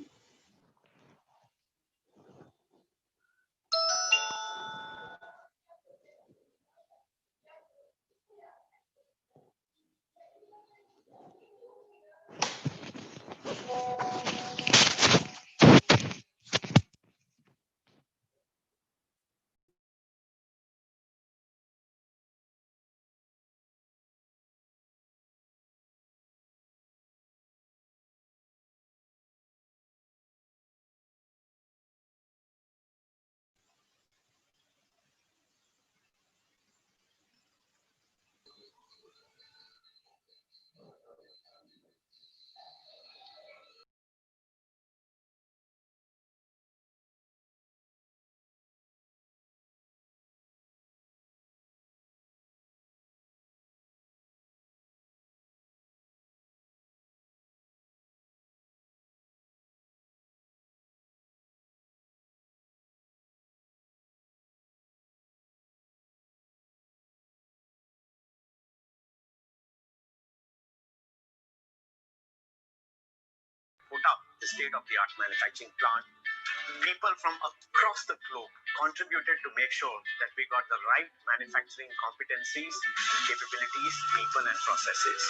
D: put up the state-of-the-art manufacturing plant People from across the globe contributed to make sure that we got the right manufacturing competencies, capabilities, people, and processes.